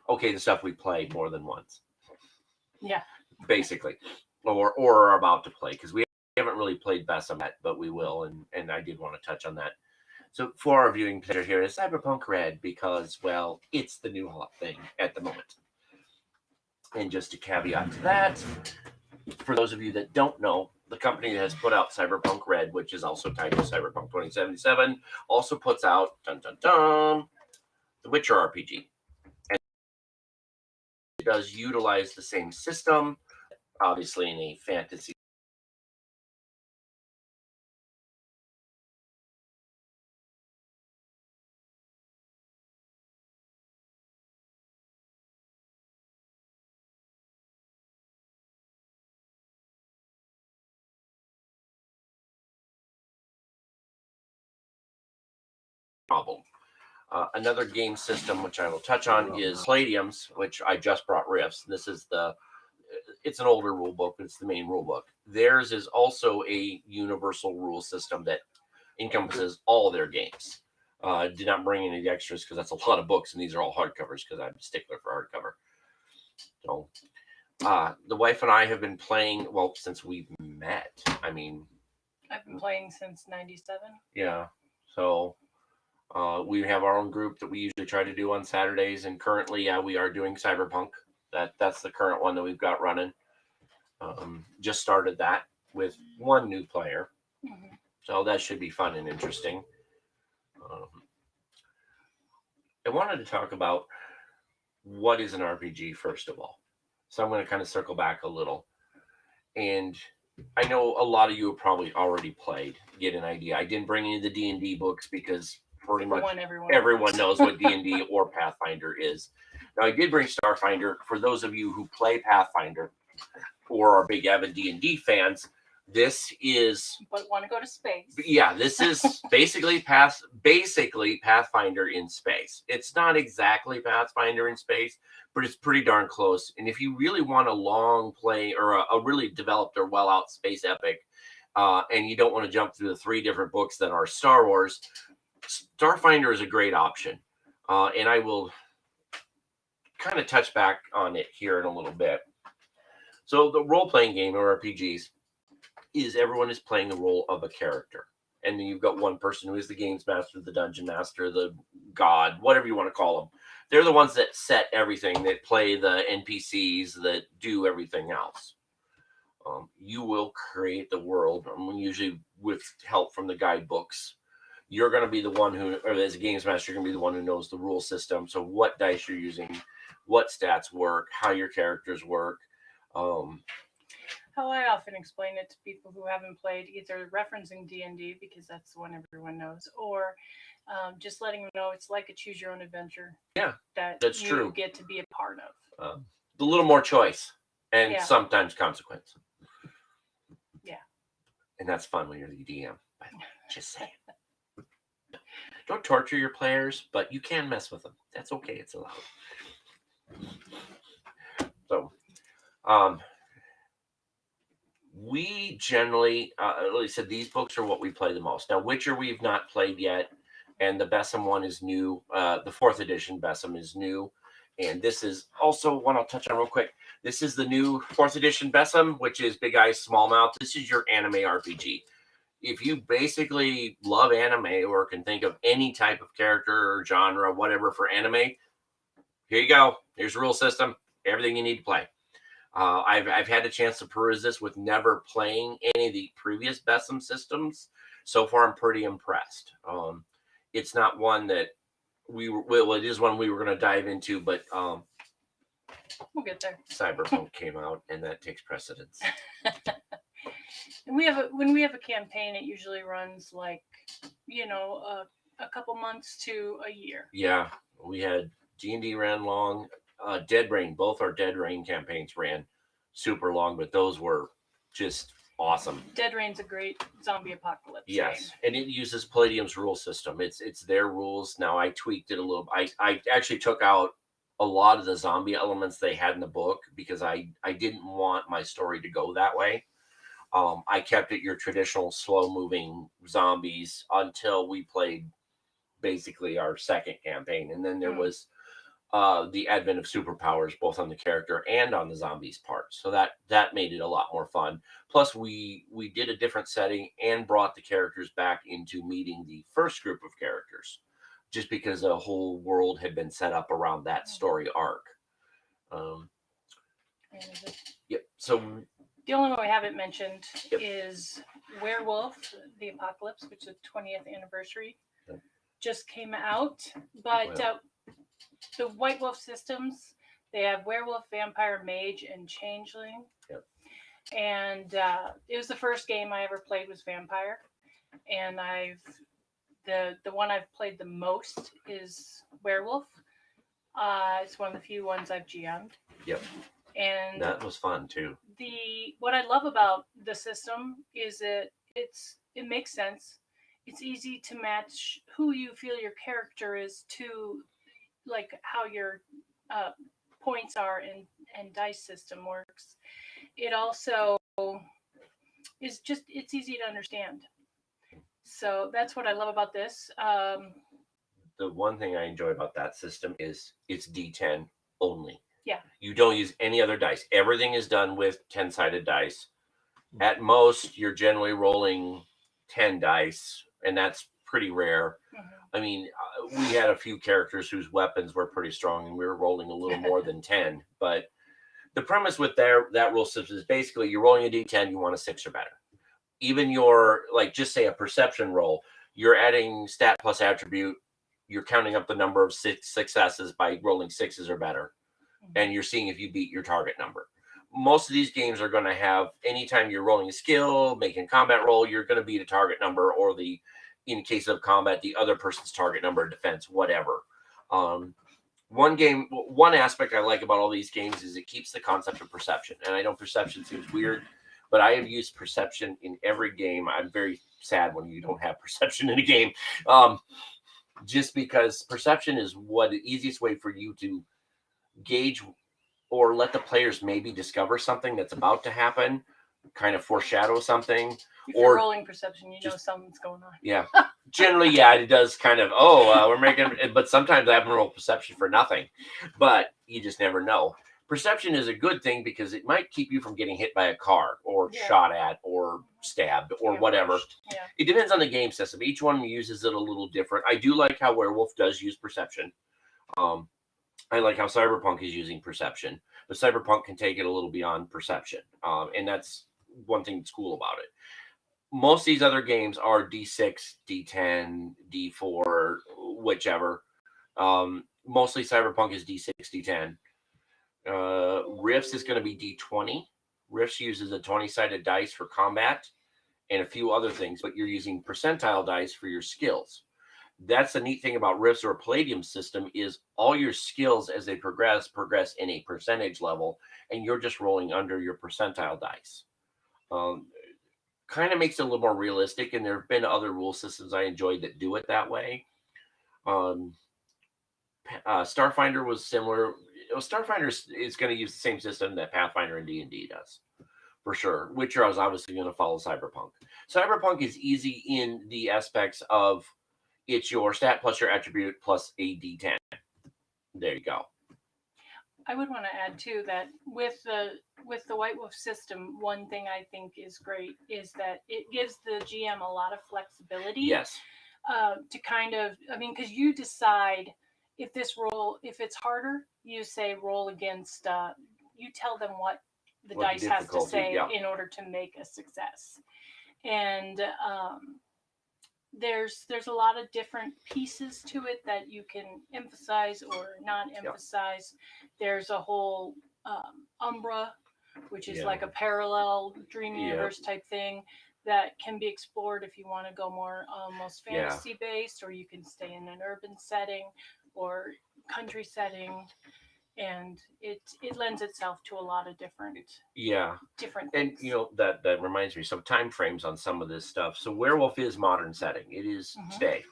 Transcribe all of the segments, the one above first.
Okay, the stuff we play more than once. Yeah. Basically. Or are about to play, because we haven't really played Bessem yet, but we will, and I did want to touch on that. So for our viewing pleasure here is Cyberpunk Red, because, well, it's the new hot thing at the moment. And just a caveat to that, for those of you that don't know, the company that has put out Cyberpunk Red, which is also titled Cyberpunk 2077, also puts out, dun dun dun, the Witcher RPG. And it does utilize the same system, obviously in a fantasy problem. Another game system which I will touch on is Palladium's, which I just brought Rifts. This is it's an older rule book, but it's the main rule book. Theirs is also a universal rule system that encompasses all their games. Did not bring any extras because that's a lot of books, and these are all hardcovers because I'm a stickler for hardcover. So the wife and I have been playing, well, since we've met. I mean, I've been playing since '97. Yeah. So we have our own group that we usually try to do on Saturdays, and currently, yeah, we are doing Cyberpunk. That's the current one that we've got running. Just started that with one new player, so that should be fun and interesting. I wanted to talk about what is an RPG first of all. So I'm going to kind of circle back a little, and I know a lot of you have probably already played, get an idea. I didn't bring any of the D&D books because pretty much everyone knows what D&D or Pathfinder is. Now, I did bring Starfinder. For those of you who play Pathfinder or are big avid D&D fans, this is... But want to go to space. Yeah, this is basically Pathfinder in space. It's not exactly Pathfinder in space, but it's pretty darn close. And if you really want a long play or a really developed or well out space epic, and you don't want to jump through the 3 different books that are Star Wars, Starfinder is a great option. And I will kind of touch back on it here in a little bit. So the role-playing game or RPGs is everyone is playing the role of a character. And then you've got one person who is the games master, the dungeon master, the god, whatever you want to call them. They're the ones that set everything, that play the NPCs, that do everything else. You will create the world, usually with help from the guidebooks. You're going to be the one who, or as a games master, you're going to be the one who knows the rule system. So what dice you're using, what stats work, how your characters work. How I often explain it to people who haven't played, either referencing D&D because that's the one everyone knows, or just letting them know it's like a choose your own adventure. Yeah, that's you true. Get to be a part of. A little more choice and sometimes consequence. Yeah, and that's fun when you're the DM. Just saying. Don't torture your players, but you can mess with them. That's okay. It's allowed. So, we generally, like I said, these books are what we play the most. Now, Witcher we've not played yet, and the Bessem one is new. The 4th edition Bessem is new, and this is also one I'll touch on real quick. This is the new 4th edition Bessem, which is Big Eyes, Small Mouth. This is your anime RPG. If you basically love anime or can think of any type of character or genre, whatever for anime, here you go. Here's the rule system, everything you need to play. I've had a chance to peruse this with never playing any of the previous Bessem systems. So far, I'm pretty impressed. It's not one that it is one we were going to dive into, but we'll get there. Cyberpunk came out, and that takes precedence. And when we have a campaign, it usually runs like, a couple months to a year. Yeah, we had D&D ran long. Dead Rain, both our Dead Rain campaigns ran super long, but those were just awesome. Dead Rain's a great zombie apocalypse. Yes, game. And it uses Palladium's rule system. It's their rules. Now I tweaked it a little. I actually took out a lot of the zombie elements they had in the book because I didn't want my story to go that way. I kept it your traditional slow-moving zombies until we played basically our second campaign, and then there was the advent of superpowers, both on the character and on the zombies part. So that made it a lot more fun. Plus, we did a different setting and brought the characters back into meeting the first group of characters, just because a whole world had been set up around that story arc. Um, yep. So the only one we haven't mentioned is Werewolf: The Apocalypse, which is the 20th anniversary. Yep. Just came out, but the White Wolf systems, they have Werewolf, Vampire, Mage, and Changeling. Yep. And it was the first game I ever played was Vampire, and the one I've played the most is Werewolf. It's one of the few ones I've GM'd. Yep. And that was fun too. What I love about the system is it makes sense. It's easy to match who you feel your character is to, like how your points are and dice system works. It also is it's easy to understand. So that's what I love about this. The one thing I enjoy about that system is it's D10 only. Yeah. You don't use any other dice. Everything is done with 10-sided dice. At most, you're generally rolling 10 dice, and that's pretty rare. Mm-hmm. I mean, we had a few characters whose weapons were pretty strong, and we were rolling a little more than 10. But the premise with that rule system is basically you're rolling a D10, you want a 6 or better. Even your, like, just say a perception roll, you're adding stat plus attribute, you're counting up the number of successes by rolling 6s or better. And you're seeing if you beat your target number. Most of these games are going to have, anytime you're rolling a skill, making a combat roll, you're going to beat a target number, or in case of combat, the other person's target number, defense, whatever. One aspect I like about all these games is it keeps the concept of perception. And I know perception seems weird, but I have used perception in every game. I'm very sad when you don't have perception in a game, just because perception is the easiest way for you to gauge or let the players maybe discover something that's about to happen, kind of foreshadow something. If you're rolling perception, you know something's going on. Yeah. Generally, yeah, it does kind of, we're making, but sometimes I haven't rolled perception for nothing, but you just never know. Perception is a good thing because it might keep you from getting hit by a car or shot at or stabbed or whatever. Yeah. It depends on the game system. Each one uses it a little different. I do like how Werewolf does use perception. I like how Cyberpunk is using perception, but Cyberpunk can take it a little beyond perception. And that's one thing that's cool about it. Most of these other games are D6, D10, D4, whichever. Mostly Cyberpunk is D6, D10. Rifts is going to be D20. Rifts uses a 20-sided dice for combat and a few other things, but you're using percentile dice for your skills. That's the neat thing about Rifts or Palladium system is all your skills as they progress in a percentage level, and you're just rolling under your percentile dice. Kind of makes it a little more realistic, and there have been other rule systems I enjoyed that do it that way. Starfinder was similar. Starfinder is going to use the same system that Pathfinder and D&D does, for sure. Witcher is obviously going to follow Cyberpunk. Cyberpunk is easy in the aspects of it's your stat plus your attribute plus a D10. There you go. I would want to add too that with the White Wolf system, one thing I think is great is that it gives the GM a lot of flexibility. Yes. To kind of, because you decide if it's harder, you say roll against. You tell them what the dice has to say in order to make a success, and there's a lot of different pieces to it that you can emphasize or not emphasize. There's a whole Umbra, which is like a parallel dream universe type thing that can be explored if you want to go more almost fantasy based, or you can stay in an urban setting or country setting. And it lends itself to a lot of different things. And that reminds me, some time frames on some of this stuff. So Werewolf is modern setting. It is today.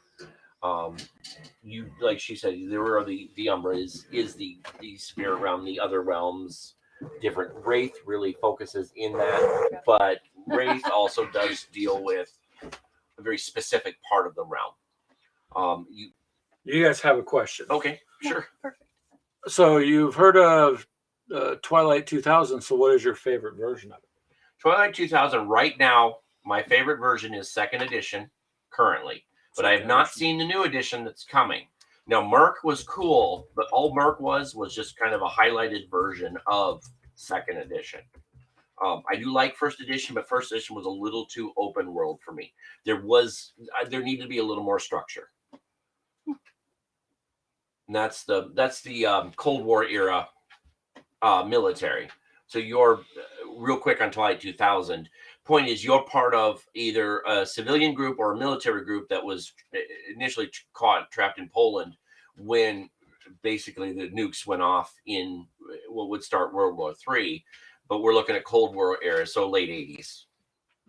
You, like she said, there are the Umbra is the spirit realm, the other realms, different. Wraith really focuses in that, but Wraith also does deal with a very specific part of the realm. You guys have a question. Okay, sure. Perfect. So you've heard of Twilight 2000. So what is your favorite version of it? Twilight 2000 right now, my favorite version is second edition currently, but I have not seen the new edition that's coming. Now, Merc was cool, but all Merc was just kind of a highlighted version of second edition. I do like first edition, but first edition was a little too open world for me. There needed to be a little more structure. And that's the Cold War era military. So you're real quick on Twilight 2000. Point is, you're part of either a civilian group or a military group that was initially trapped in Poland when basically the nukes went off in what would start World War III. But we're looking at Cold War era, so late 80s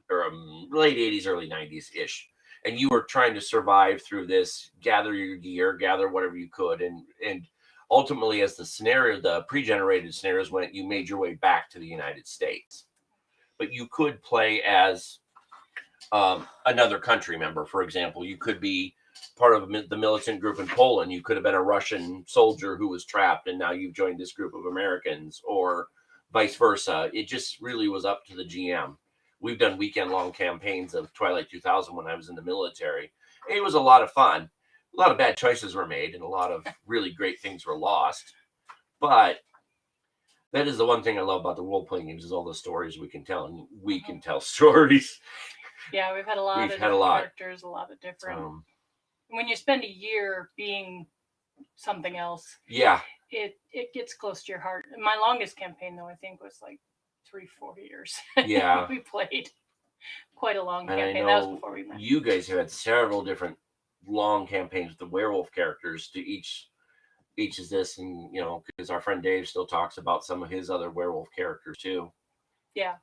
or late 80s, early 90s ish. And you were trying to survive through this, gather your gear, gather whatever you could, and ultimately, as the pre-generated scenarios went, you made your way back to the United States. But you could play as another country member. For example, you could be part of the militant group in Poland. You could have been a Russian soldier who was trapped, and now you've joined this group of Americans, or vice versa. It just really was up to the GM. We've done weekend-long campaigns of Twilight 2000 when I was in the military. It was a lot of fun. A lot of bad choices were made and a lot of really great things were lost. But that is the one thing I love about the role-playing games is all the stories we can tell. And we can tell stories. Yeah, we've had a lot of different characters, a lot of different. When you spend a year being something else, yeah, it gets close to your heart. My longest campaign, though, I think was like 3-4 years. Yeah. We played quite a long campaign. That was before we met. You guys have had several different long campaigns with the werewolf characters to each is this, and because our friend Dave still talks about some of his other werewolf characters too. Yeah.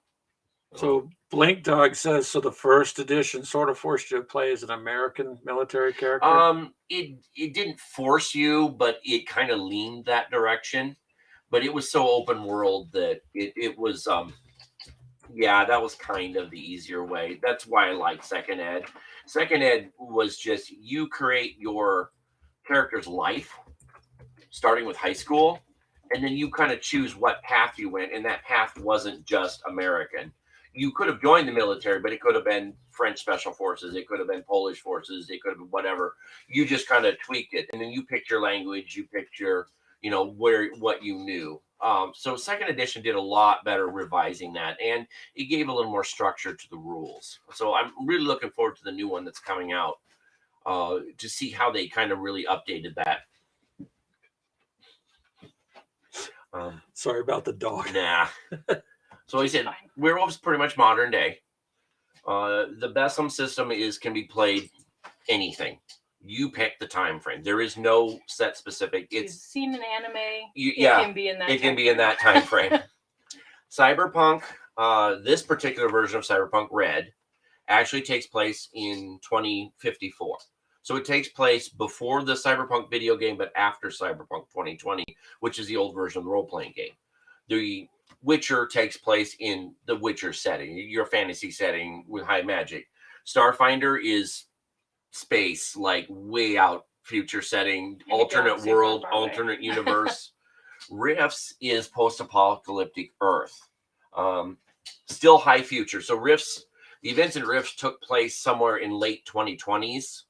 So Blink Dog says, so the first edition sort of forced you to play as an American military character? It didn't force you, but it kind of leaned that direction. But it was so open world that it was that was kind of the easier way. That's why I like second ed. Second ed was just you create your character's life starting with high school, and then you kind of choose what path you went, and that path wasn't just American. You could have joined the military, but it could have been French special forces, it could have been Polish forces, it could have been whatever. You just kind of tweaked it, and then you picked your language, you picked your what you knew. So second edition did a lot better revising that, and it gave a little more structure to the rules. So I'm really looking forward to the new one that's coming out to see how they kind of really updated that. Sorry about the dog. Nah. So he said, werewolf's pretty much modern day. The Bessem system can be played anything. You pick the time frame. There is no set specific. You've seen an anime. It can be in that. It can be in that time frame. Cyberpunk. This particular version of Cyberpunk Red actually takes place in 2054. So it takes place before the Cyberpunk video game, but after Cyberpunk 2020, which is the old version of the role-playing game. The Witcher takes place in the Witcher setting, your fantasy setting with high magic. Starfinder is space, like way out future setting, alternate world, alternate universe. Rifts is post-apocalyptic Earth. Still high future. So the events in Rifts took place somewhere in late 2020s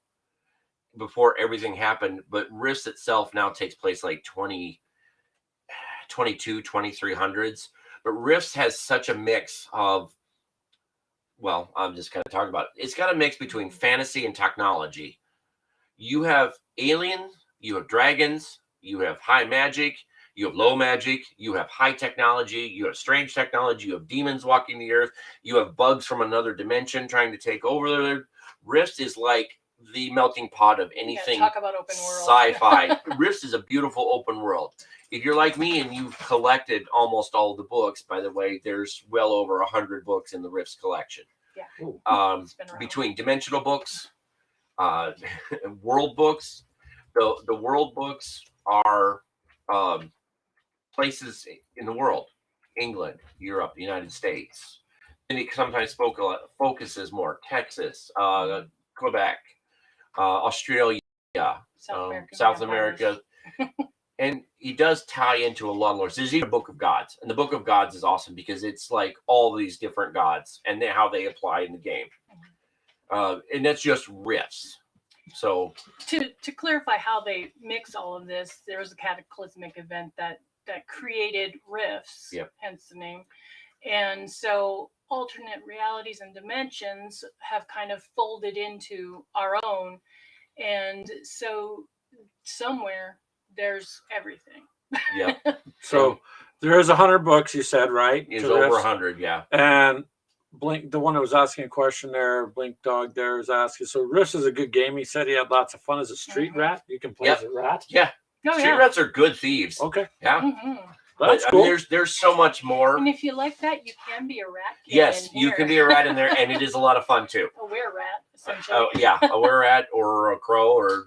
before everything happened, but Rifts itself now takes place like 2300s. But Rifts has such a mix of, well, I'm just kind of talking about it. It's got a mix between fantasy and technology. You have aliens, you have dragons, you have high magic, you have low magic, you have high technology, you have strange technology, you have demons walking the earth, you have bugs from another dimension trying to take over. Rifts is like the melting pot of anything. Talk about open world. Sci-fi. Rifts is a beautiful open world. If you're like me and you've collected almost all the books, by the way, there's well over 100 books in the Rifts collection. Yeah. Between dimensional books, world books. The world books are places in the world: England, Europe, the United States. And it sometimes focuses more Texas, Quebec, Australia, South America. And he does tie into a lot of lore. There's even a Book of Gods, and the Book of Gods is awesome because it's like all these different gods and then how they apply in the game. And that's just riffs. So to clarify how they mix all of this, there was a cataclysmic event that created rifts, Yep. hence the name. And so alternate realities and dimensions have kind of folded into our own. And so somewhere there's everything. yeah, So there is 100 books, you said, right? it's to over this? 100. Yeah, And Blink, the one that was asking a question there, Blink Dog there is asking. So Riffs is a good game. He said he had lots of fun as a street rat. You can play Yep. as a rat. yeah. Oh, Street yeah. rats are good thieves. Okay, Yeah, that's but cool. I mean, there's so much more. And if you like that, you can be a rat. Yes, in you here. can be a rat in there, and it is a lot of fun too. a were-rat, essentially. Oh yeah, a were-rat or a crow, or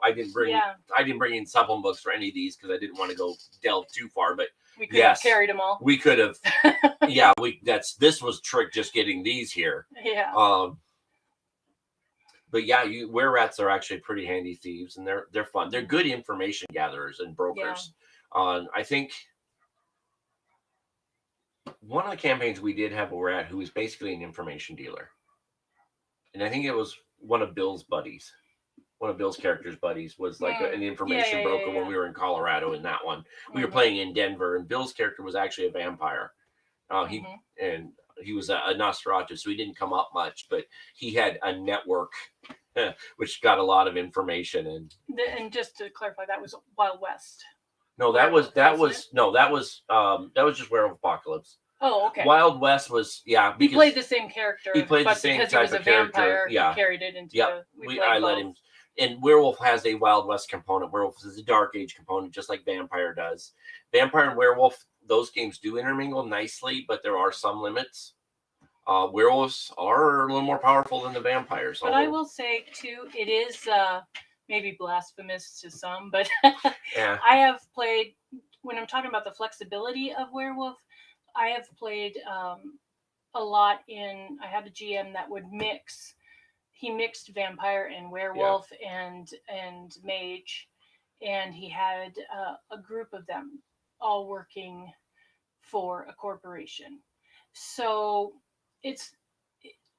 I didn't bring Yeah. in supplement books for any of these because I didn't want to go delve too far. But We could yes. have carried them all. we could have. Yeah, this was trick just getting these here. Yeah. But yeah, were-rats are actually pretty handy thieves, and they're fun. They're good information gatherers and brokers. I think one of the campaigns we did have a rat who was basically an information dealer, and I think it was one of Bill's buddies. One of Bill's characters' buddies was like an information broker when we were in Colorado. In that one, we were playing in Denver, and Bill's character was actually a vampire. He was a Nosferatu, so he didn't come up much, but he had a network which got a lot of information. And just to clarify, that was Wild West. No, that was just Werewolf Apocalypse. Oh, okay. Wild West was He played the same character. He played the same because type he was of a vampire, character. he carried it into I let him. And Werewolf has a Wild West component. Werewolf is a Dark Age component, just like Vampire does. Vampire and Werewolf, those games do intermingle nicely, but there are some limits. Werewolves are a little more powerful than the vampires. But I will say, too, it is maybe blasphemous to some, but yeah. I have played, when I'm talking about the flexibility of Werewolf, I have played a lot I had a GM that would mix. He mixed vampire and werewolf and mage, and he had a group of them all working for a corporation. So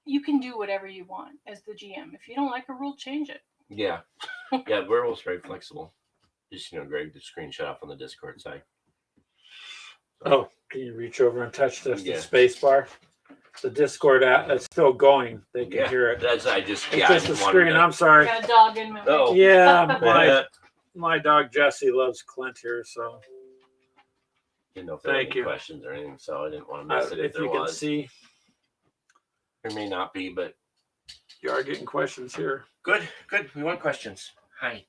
you can do whatever you want as the GM. If you don't like a rule, change it. Yeah. Yeah, Werewolf's very flexible. Just, Greg, the screenshot off on the Discord side. Oh, can you reach over and touch the space bar? The Discord app is still going. They can hear it. That's just the screen. I'm sorry. Got a dog in my way. Oh. Yeah, my dog Jesse loves Clint here, so didn't know if there were any questions or anything, so I didn't want to miss it if there you was. Can see. There may not be, but you are getting questions here. Good. We want questions. Hi.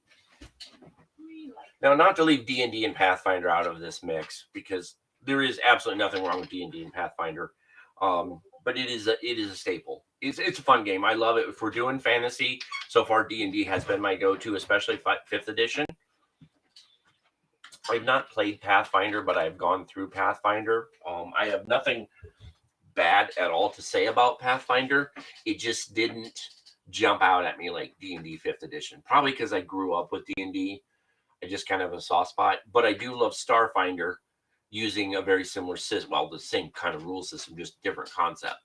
Now, not to leave D&D and Pathfinder out of this mix, because there is absolutely nothing wrong with D&D and Pathfinder, but it is a staple. It's a fun game. I love it. If we're doing fantasy, so far D&D has been my go-to, especially 5th edition. I've not played Pathfinder, but I've gone through Pathfinder. I have nothing bad at all to say about Pathfinder. It just didn't jump out at me like D&D 5th edition. Probably because I grew up with D&D. I just kind of have a soft spot. But I do love Starfinder, using a very similar system. Well, the same kind of rule system, just different concept.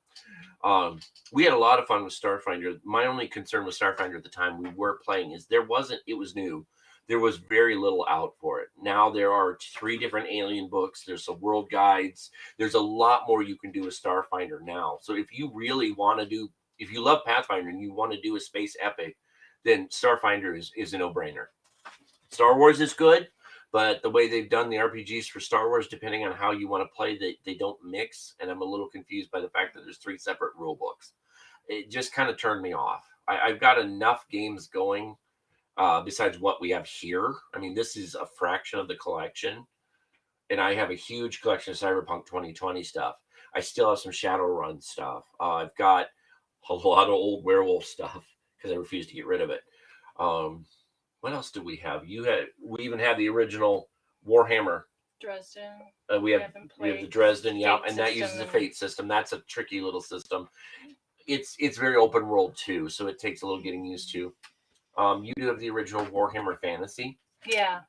We had a lot of fun with Starfinder. My only concern with Starfinder at the time we were playing is it was new. There was very little out for it. Now there are 3 different alien books. There's some world guides. There's a lot more you can do with Starfinder now. So if you really want to if you love Pathfinder and you want to do a space epic, then Starfinder is a no-brainer. Star Wars is good, but the way they've done the RPGs for Star Wars, depending on how you want to play, they don't mix. And I'm a little confused by the fact that there's 3 separate rule books. It just kind of turned me off. I've got enough games going. Besides what we have here. I mean, this is a fraction of the collection, and I have a huge collection of Cyberpunk 2020 stuff. I still have some Shadowrun stuff. I've got a lot of old Werewolf stuff because I refuse to get rid of it. What else do we have? We even have the original Warhammer. Dresden. We have the Dresden, and that uses a fate system. That's a tricky little system. It's very open world too, so it takes a little getting used to. You do have the original Warhammer Fantasy. Yeah.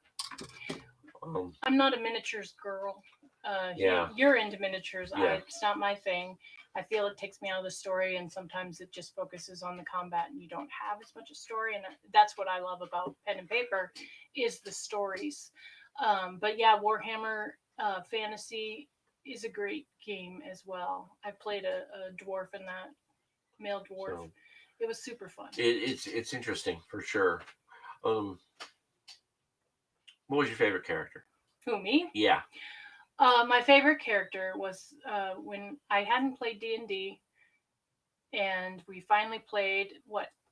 I'm not a miniatures girl. Yeah. You're into miniatures. Yeah. It's not my thing. I feel it takes me out of the story, and sometimes it just focuses on the combat, and you don't have as much a story. And that's what I love about pen and paper, is the stories. But yeah, Warhammer Fantasy is a great game as well. I played a dwarf in that, male dwarf. So, it was super fun. It's interesting for sure. What was your favorite character? Who, me? Yeah. My favorite character was when I hadn't played D&D, and we finally played,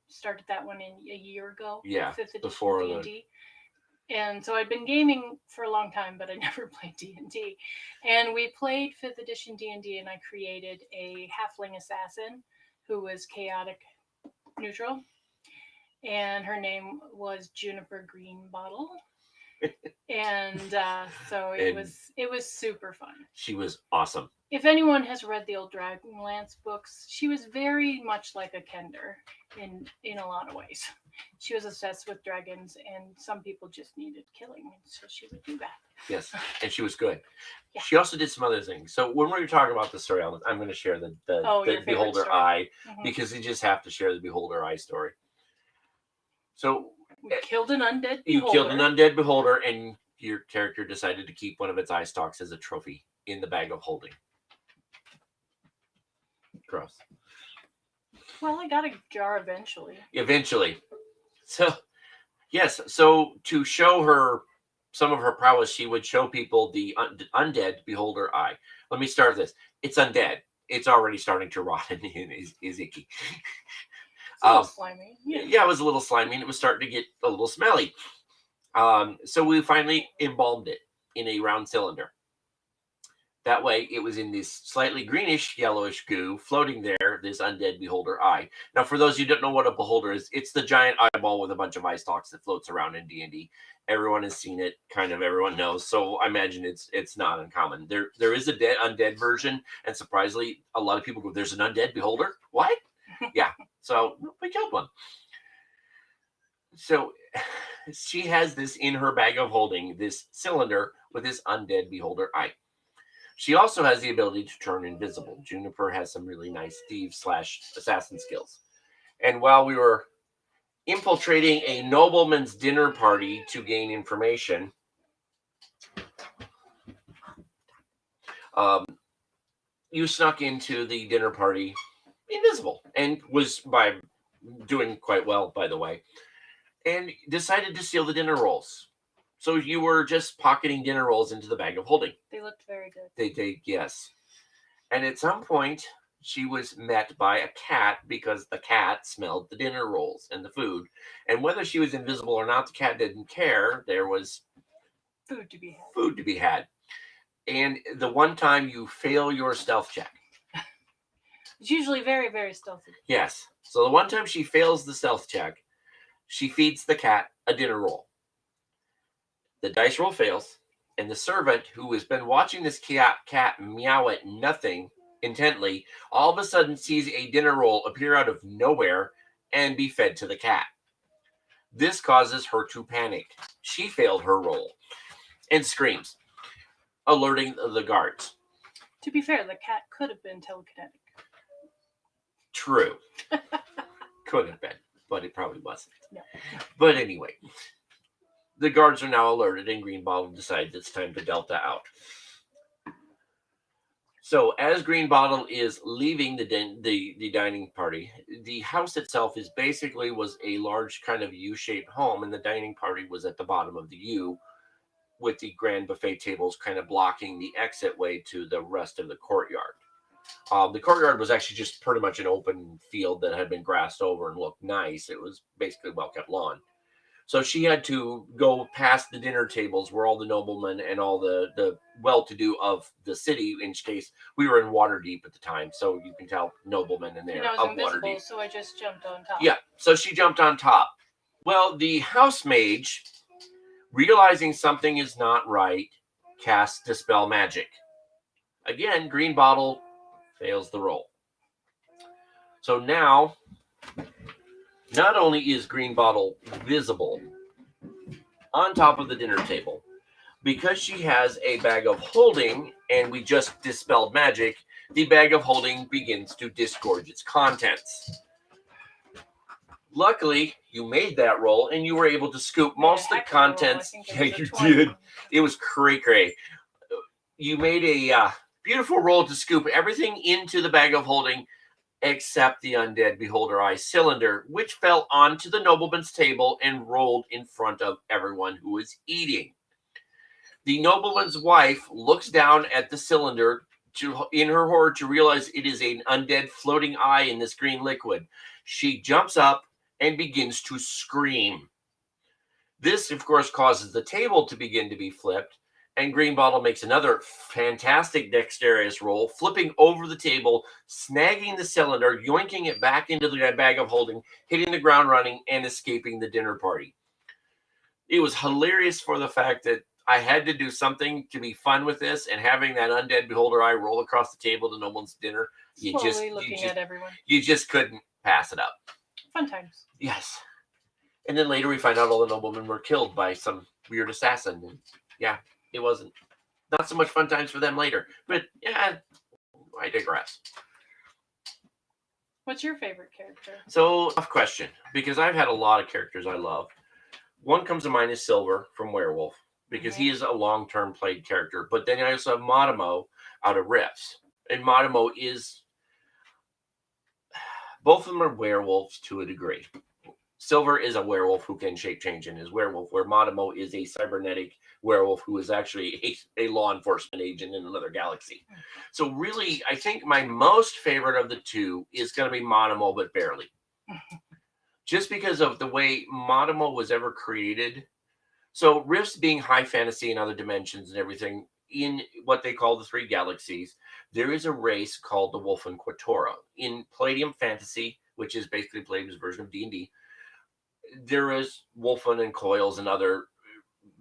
started that one in a year ago? Yeah, 5th edition before D&D. And so I'd been gaming for a long time, but I never played D&D. And we played 5th edition D&D, and I created a halfling assassin who was chaotic neutral. And her name was Juniper Greenbottle. And so it was super fun. She was awesome. If anyone has read the old Dragonlance books, she was very much like a Kender in a lot of ways. She was obsessed with dragons, and some people just needed killing, and so she would do that. Yes, and she was good. Yeah. She also did some other things. So when we were talking about the story, I'm going to share the Beholder Eye, because you just have to share the Beholder Eye story. So we killed an undead beholder. You killed an undead beholder, and your character decided to keep one of its eye stalks as a trophy in the bag of holding. Gross. Well, I got a jar eventually. Eventually. So, yes. So to show her some of her prowess, she would show people the undead beholder eye. Let me start this. It's undead. It's already starting to rot and is icky. It's a little slimy. Yeah, it was a little slimy, and it was starting to get a little smelly. So we finally embalmed it in a round cylinder. That way, it was in this slightly greenish, yellowish goo floating there, this undead beholder eye. Now, for those who don't know what a beholder is, it's the giant eyeball with a bunch of eye stalks that floats around in D&D. Everyone has seen it, kind of everyone knows, so I imagine it's not uncommon. There is a undead version, and surprisingly, a lot of people go, there's an undead beholder? What? Yeah, so we killed one. So she has this in her bag of holding, this cylinder with this undead beholder eye. She also has the ability to turn invisible. Juniper has some really nice thief/assassin skills. And while we were infiltrating a nobleman's dinner party to gain information, you snuck into the dinner party invisible, and was by doing quite well, by the way, and decided to steal the dinner rolls. So you were just pocketing dinner rolls into the bag of holding. They looked very good. They yes. And at some point, she was met by a cat, because the cat smelled the dinner rolls and the food. And whether she was invisible or not, the cat didn't care. There was food to be had. Food to be had. And the one time you fail your stealth check. It's usually very, very stealthy. Yes. So the one time she fails the stealth check, she feeds the cat a dinner roll. The dice roll fails, and the servant, who has been watching this cat meow at nothing intently, all of a sudden sees a dinner roll appear out of nowhere and be fed to the cat. This causes her to panic. She failed her roll and screams, alerting the guards. To be fair, the cat could have been telekinetic. True. Could have been, but it probably wasn't. No. But anyway, the guards are now alerted, and Greenbottle decides it's time to Delta out. So as Greenbottle is leaving the dining party, the house itself was a large kind of U-shaped home, and the dining party was at the bottom of the U, with the grand buffet tables kind of blocking the exit way to the rest of the courtyard. The courtyard was actually just pretty much an open field that had been grassed over and looked nice. It was basically a well-kept lawn. So she had to go past the dinner tables where all the noblemen and all the well-to-do of the city, in which case we were in Waterdeep at the time, so you can tell noblemen in there I was of invisible, Waterdeep. so I just jumped on top. Yeah, so she jumped on top. Well, the house mage, realizing something is not right, casts Dispel Magic. Again, Greenbottle fails the roll. So now, not only is Greenbottle visible on top of the dinner table, Because she has a bag of holding, and we just dispelled magic, the bag of holding begins to disgorge its contents. Luckily, you made that roll, and you were able to scoop most of the contents. Yeah, you did. It was cray-cray. You made a beautiful roll to scoop everything into the bag of holding, except the undead beholder eye cylinder, which fell onto the nobleman's table and rolled in front of everyone who was eating. The nobleman's wife looks down at the cylinder in her horror to realize it is an undead floating eye in this green liquid. She jumps up and begins to scream. This, of course, causes the table to begin to be flipped, and Greenbottle makes another fantastic dexterous roll, flipping over the table, snagging the cylinder, yoinking it back into the bag of holding, hitting the ground running, and escaping the dinner party. It was hilarious for the fact that I had to do something to be fun with this, and having that undead beholder eye roll across the table to no one's dinner, you just couldn't pass it up. Fun times. Yes. And then later we find out all the noblemen were killed by some weird assassin. And yeah, it wasn't not so much fun times for them later. But yeah, I digress. What's your favorite character? So, tough question, because I've had a lot of characters I love. One comes to mind is Silver from Werewolf, because he is a long-term played character. But then I also have Matamo out of Rifts. And Matamo is... both of them are werewolves to a degree. Silver is a werewolf who can shape change in his werewolf, where Matamo is a cybernetic werewolf who is actually a law enforcement agent in another galaxy. So really, I think my most favorite of the two is going to be Matamo, but barely. Just because of the way Matamo was ever created. So Rifts being high fantasy and other dimensions and everything, in what they call the three galaxies, there is a race called the Wolfen Quatora. In Palladium Fantasy, which is basically Palladium's version of D&D, there is Wolfen and Coils and other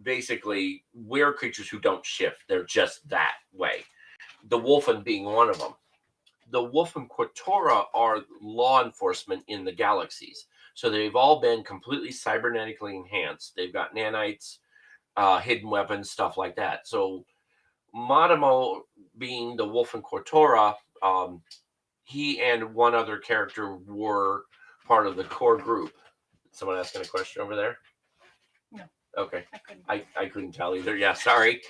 basically were creatures who don't shift. They're just that way. The Wolfen being one of them. The Wolfen Quatora are law enforcement in the galaxies. So they've all been completely cybernetically enhanced. They've got nanites, hidden weapons, stuff like that. So Matamo being the Wolfen Quatora, he and one other character were part of the core group. Someone asking a question over there? No. Okay. I couldn't tell either. Yeah, sorry.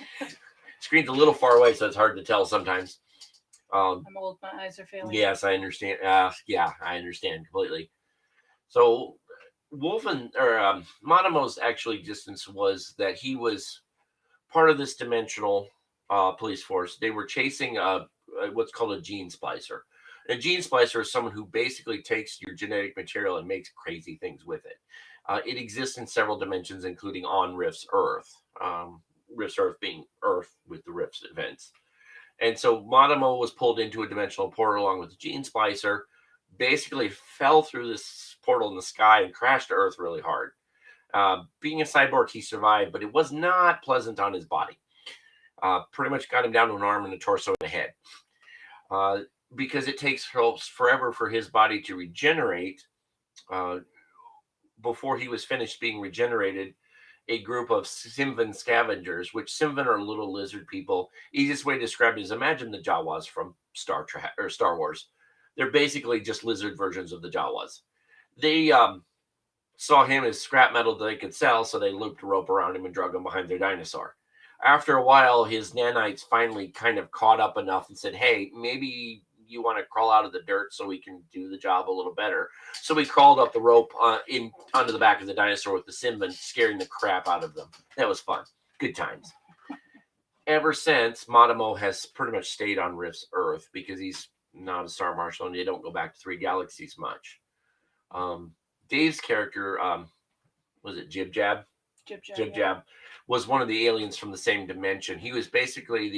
Screen's a little far away, so it's hard to tell sometimes. I'm old. My eyes are failing. Yes, I understand. Yeah, I understand completely. So Matamo's actually existence was that he was part of this dimensional police force. They were chasing what's called a gene splicer. A gene splicer is someone who basically takes your genetic material and makes crazy things with it. It exists in several dimensions, including on Rift's Earth. Rift's Earth being Earth with the Rift's events. And so Matamo was pulled into a dimensional portal along with the gene splicer, basically fell through this portal in the sky and crashed to Earth really hard. Being a cyborg, he survived, but it was not pleasant on his body. Pretty much got him down to an arm and a torso and a head. Because it takes forever for his body to regenerate. Before he was finished being regenerated, a group of Simvan scavengers, which Simvan are little lizard people. Easiest way to describe it is imagine the Jawas from Star Wars. They're basically just lizard versions of the Jawas. They saw him as scrap metal that they could sell, so they looped a rope around him and drug him behind their dinosaur. After a while, his nanites finally kind of caught up enough and said, hey, maybe you want to crawl out of the dirt so we can do the job a little better. So we crawled up the rope onto the back of the dinosaur with the Simban, scaring the crap out of them. That was fun. Good times. Ever since, Matamo has pretty much stayed on Rift's Earth because he's not a Star Marshal and they don't go back to three galaxies much. Dave's character, was it Jib Jab? Jib Jab was one of the aliens from the same dimension. He was basically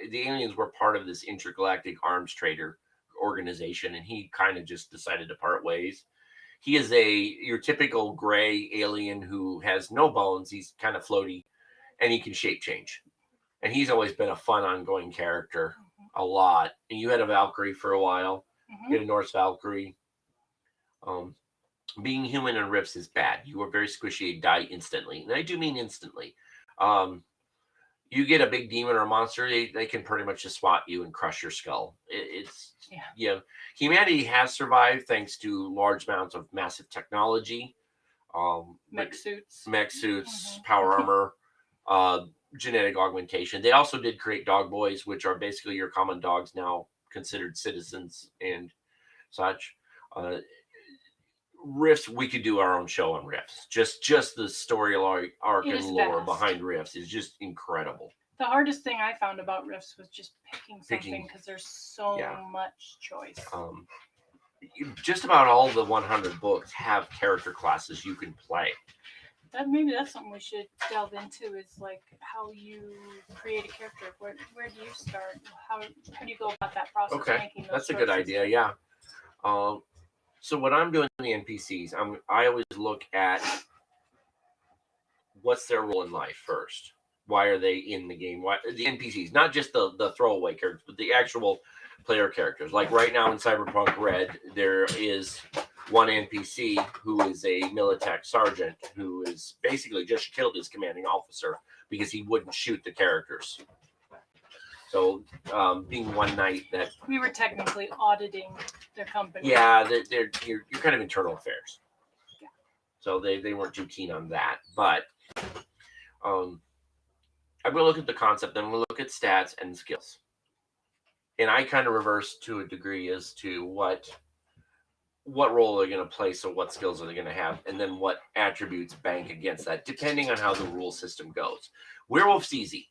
the aliens were part of this intergalactic arms trader organization, and he kind of just decided to part ways. He is your typical gray alien who has no bones. He's kind of floaty, and he can shape change. And he's always been a fun, ongoing character, a lot. And you had a Valkyrie for a while. You had a Norse Valkyrie. Being human in Rifts is bad. You are very squishy and die instantly. And I do mean instantly. You get a big demon or a monster, they can pretty much just swat you and crush your skull. It's humanity has survived thanks to large amounts of massive technology, mech suits, power armor, genetic augmentation. They also did create dog boys, which are basically your common dogs now considered citizens and such. Rifts, we could do our own show on Rifts. Just the story arc and lore behind Rifts is just incredible. The hardest thing I found about Rifts was just picking something because there's so much choice. Just about all the 100 books have character classes you can play. Maybe that's something we should delve into, is like how you create a character. Where do you start? How do you go about that process? Okay, that's a good idea. Yeah. So when I'm doing the NPCs, I always look at what's their role in life first. Why are they in the game? Why the NPCs, not just the throwaway characters, but the actual player characters. Like right now in Cyberpunk Red, there is one NPC who is a Militech sergeant who is basically just killed his commanding officer because he wouldn't shoot the characters. So, being one night that we were technically auditing their company. Yeah, you're kind of internal affairs. Yeah. So they weren't too keen on that, but I'm going to look at the concept, then we'll look at stats and skills, and I kind of reverse to a degree as to what role they're going to play. So what skills are they going to have, and then what attributes bank against that, depending on how the rule system goes. Werewolf's easy.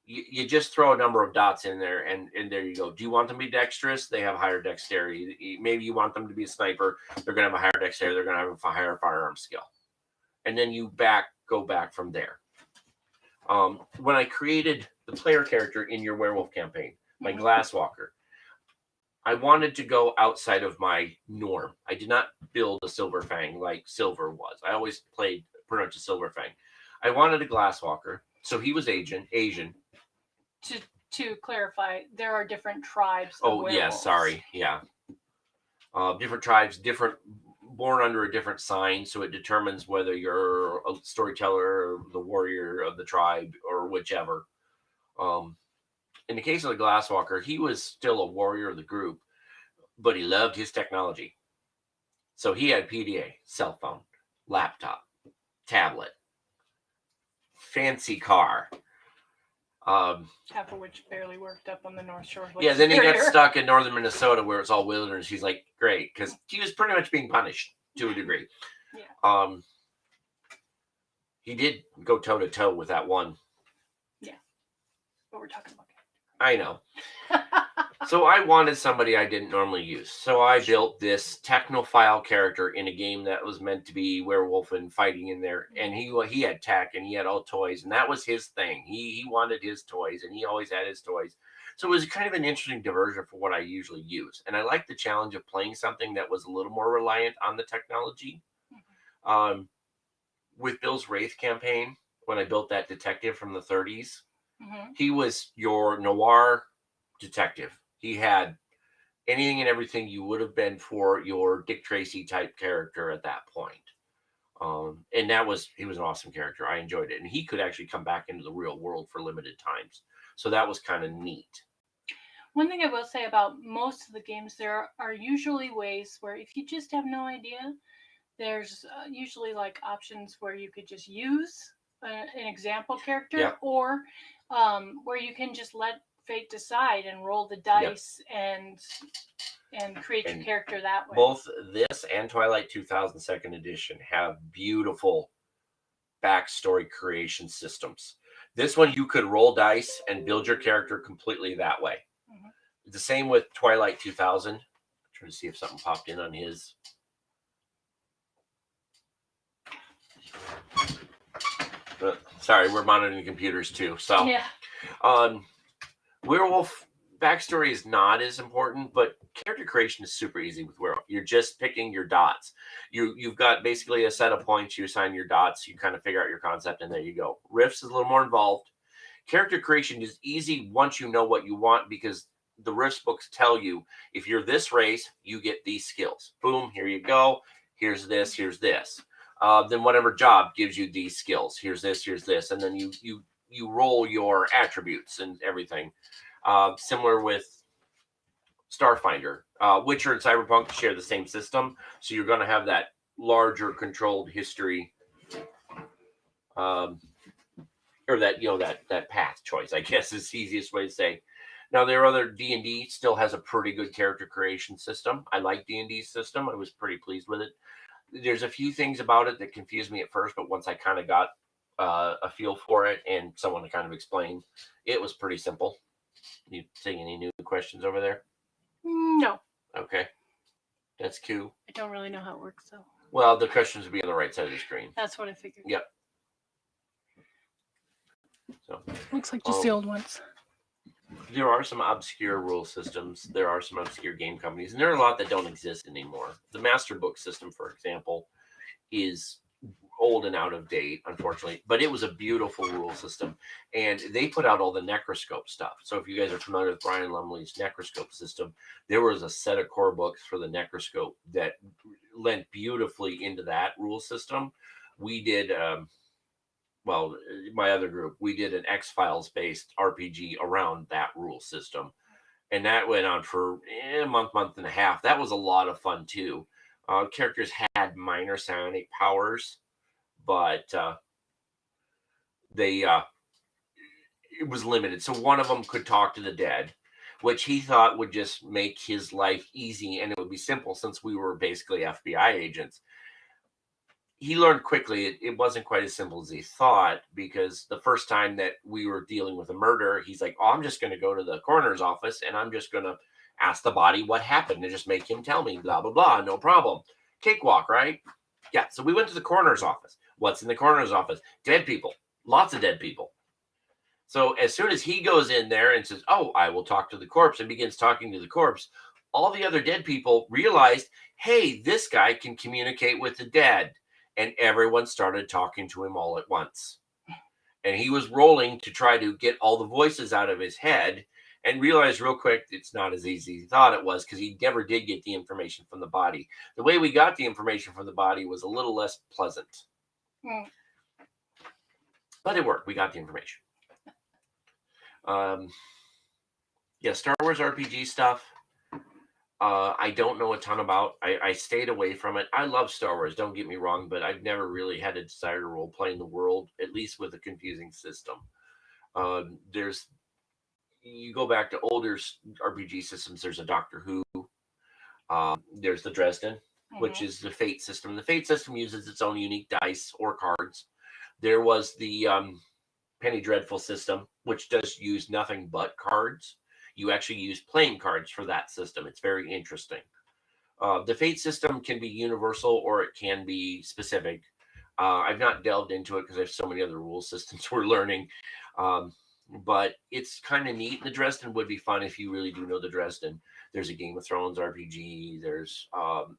You just throw a number of dots in there, and there you go. Do you want them to be dexterous? They have higher dexterity. Maybe you want them to be a sniper. They're going to have a higher dexterity. They're going to have a higher firearm skill. And then you go back from there. When I created the player character in your werewolf campaign, my Glasswalker, I wanted to go outside of my norm. I did not build a Silver Fang like Silver was. I always played pretty much a Silver Fang. I wanted a Glasswalker, so he was Asian. To clarify, there are different tribes. Oh, yeah, sorry. Yeah. Different tribes, born under a different sign, so it determines whether you're a storyteller, or the warrior of the tribe, or whichever. In the case of the Glasswalker, he was still a warrior of the group, but he loved his technology. So he had PDA, cell phone, laptop, tablet, fancy car. Half of which barely worked up on the North Shore. Yeah, then he got stuck in northern Minnesota where it's all wilderness. He's like, great, because he was pretty much being punished to a degree. Yeah. He did go toe to toe with that one. Yeah, but we're talking about. I know. So I wanted somebody I didn't normally use. So I built this technophile character in a game that was meant to be werewolf and fighting in there. And he had tech and he had all toys, and that was his thing. He wanted his toys, and he always had his toys. So it was kind of an interesting diversion for what I usually use. And I liked the challenge of playing something that was a little more reliant on the technology. With Bill's Wraith campaign, when I built that detective from the 30s, he was your noir detective. He had anything and everything you would have been for your Dick Tracy type character at that point. And he was an awesome character. I enjoyed it. And he could actually come back into the real world for limited times. So that was kind of neat. One thing I will say about most of the games, there are usually ways where if you just have no idea, there's usually like options where you could just use an example character, or where you can just let fate decide and roll the dice and create your character that way. Both this and Twilight 2000 Second Edition have beautiful backstory creation systems. This one, you could roll dice and build your character completely that way. The same with Twilight 2000. I'm trying to see if something popped in on his. Sorry, we're monitoring computers too. So, werewolf backstory is not as important, but character creation is super easy with werewolf. You're just picking your dots. You've got basically a set of points. You assign your dots. You kind of figure out your concept, and there you go. Rifts is a little more involved. Character creation is easy once you know what you want, because the Rifts books tell you if you're this race, you get these skills. Boom, here you go. Here's this. Here's this. Then whatever job gives you these skills. Here's this. Here's this, and then you you roll your attributes and everything. Similar with Starfinder. Witcher and Cyberpunk share the same system, so you're going to have that larger controlled history, or that path choice, I guess is the easiest way to say. Now, there are other D&D still has a pretty good character creation system. I like D&D's system. I was pretty pleased with it. There's a few things about it that confused me at first, but once I kind of got a feel for it and someone to kind of explain, it was pretty simple. You seeing any new questions over there? No. Okay. That's cool. I don't really know how it works, though. Well, the questions will be on the right side of the screen. That's what I figured. Yep. So looks like just the old ones. There are some obscure rule systems. There are some obscure game companies, and there are a lot that don't exist anymore. The Master Book system, for example, is old and out of date, unfortunately, but it was a beautiful rule system, and they put out all the Necroscope stuff. So if you guys are familiar with Brian Lumley's Necroscope system, there was a set of core books for the Necroscope that lent beautifully into that rule system. We did my other group, we did an X-Files based RPG around that rule system. And that went on for a month and a half. That was a lot of fun too. Characters had minor psionic powers, but it was limited. So one of them could talk to the dead, which he thought would just make his life easy and it would be simple since we were basically FBI agents. He learned quickly it wasn't quite as simple as he thought, because the first time that we were dealing with a murder, he's like, I'm just going to go to the coroner's office and I'm just going to ask the body what happened and just make him tell me, blah, blah, blah, no problem. Cakewalk, right? Yeah, so we went to the coroner's office. What's in the coroner's office? Dead people. Lots of dead people. So as soon as he goes in there and says, I will talk to the corpse, and begins talking to the corpse, all the other dead people realized, hey, this guy can communicate with the dead. And everyone started talking to him all at once. And he was rolling to try to get all the voices out of his head and realized real quick it's not as easy as he thought it was, because he never did get the information from the body. The way we got the information from the body was a little less pleasant. But it worked. We got the information. Star Wars RPG stuff. I don't know a ton about. I stayed away from it. I love Star Wars, don't get me wrong, but I've never really had a desire to role play in the world, at least with a confusing system. You go back to older RPG systems, there's a Doctor Who. There's the Dresden, which is the Fate system. The Fate system uses its own unique dice or cards. There was the Penny Dreadful system, which does use nothing but cards. You actually use playing cards for that system. It's very interesting. The Fate system can be universal or it can be specific. I've not delved into it because there's so many other rule systems we're learning. But it's kind of neat. The Dresden would be fun if you really do know the Dresden. There's a Game of Thrones RPG. There's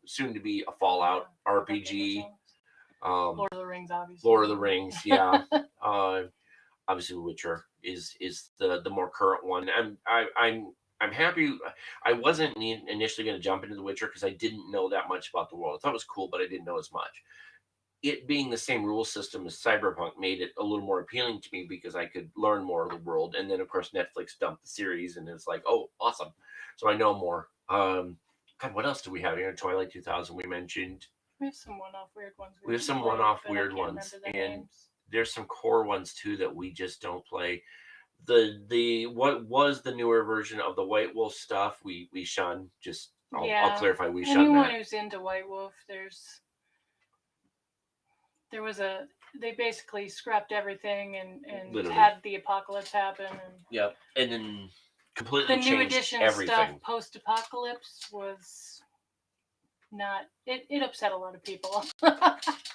soon to be a Fallout RPG. Lord of the Rings, obviously. Lord of the Rings, yeah. Obviously, Witcher is the more current one. I'm happy. I wasn't initially going to jump into The Witcher because I didn't know that much about the world. I thought it was cool, but I didn't know as much. It being the same rule system as Cyberpunk made it a little more appealing to me because I could learn more of the world. And then, of course, Netflix dumped the series, and it's like, oh, awesome. So I know more. God, what else do we have here? Twilight 2000 we mentioned. We have some one-off weird ones. We have some one-off weird ones. And there's some core ones, too, that we just don't play. What was the newer version of the White Wolf stuff, we shun. Just, I'll clarify, we shun that. Anyone who's into White Wolf, they basically scrapped everything and Literally had the apocalypse happen. And and then completely the changed new edition everything. stuff post-apocalypse was not. It upset a lot you people.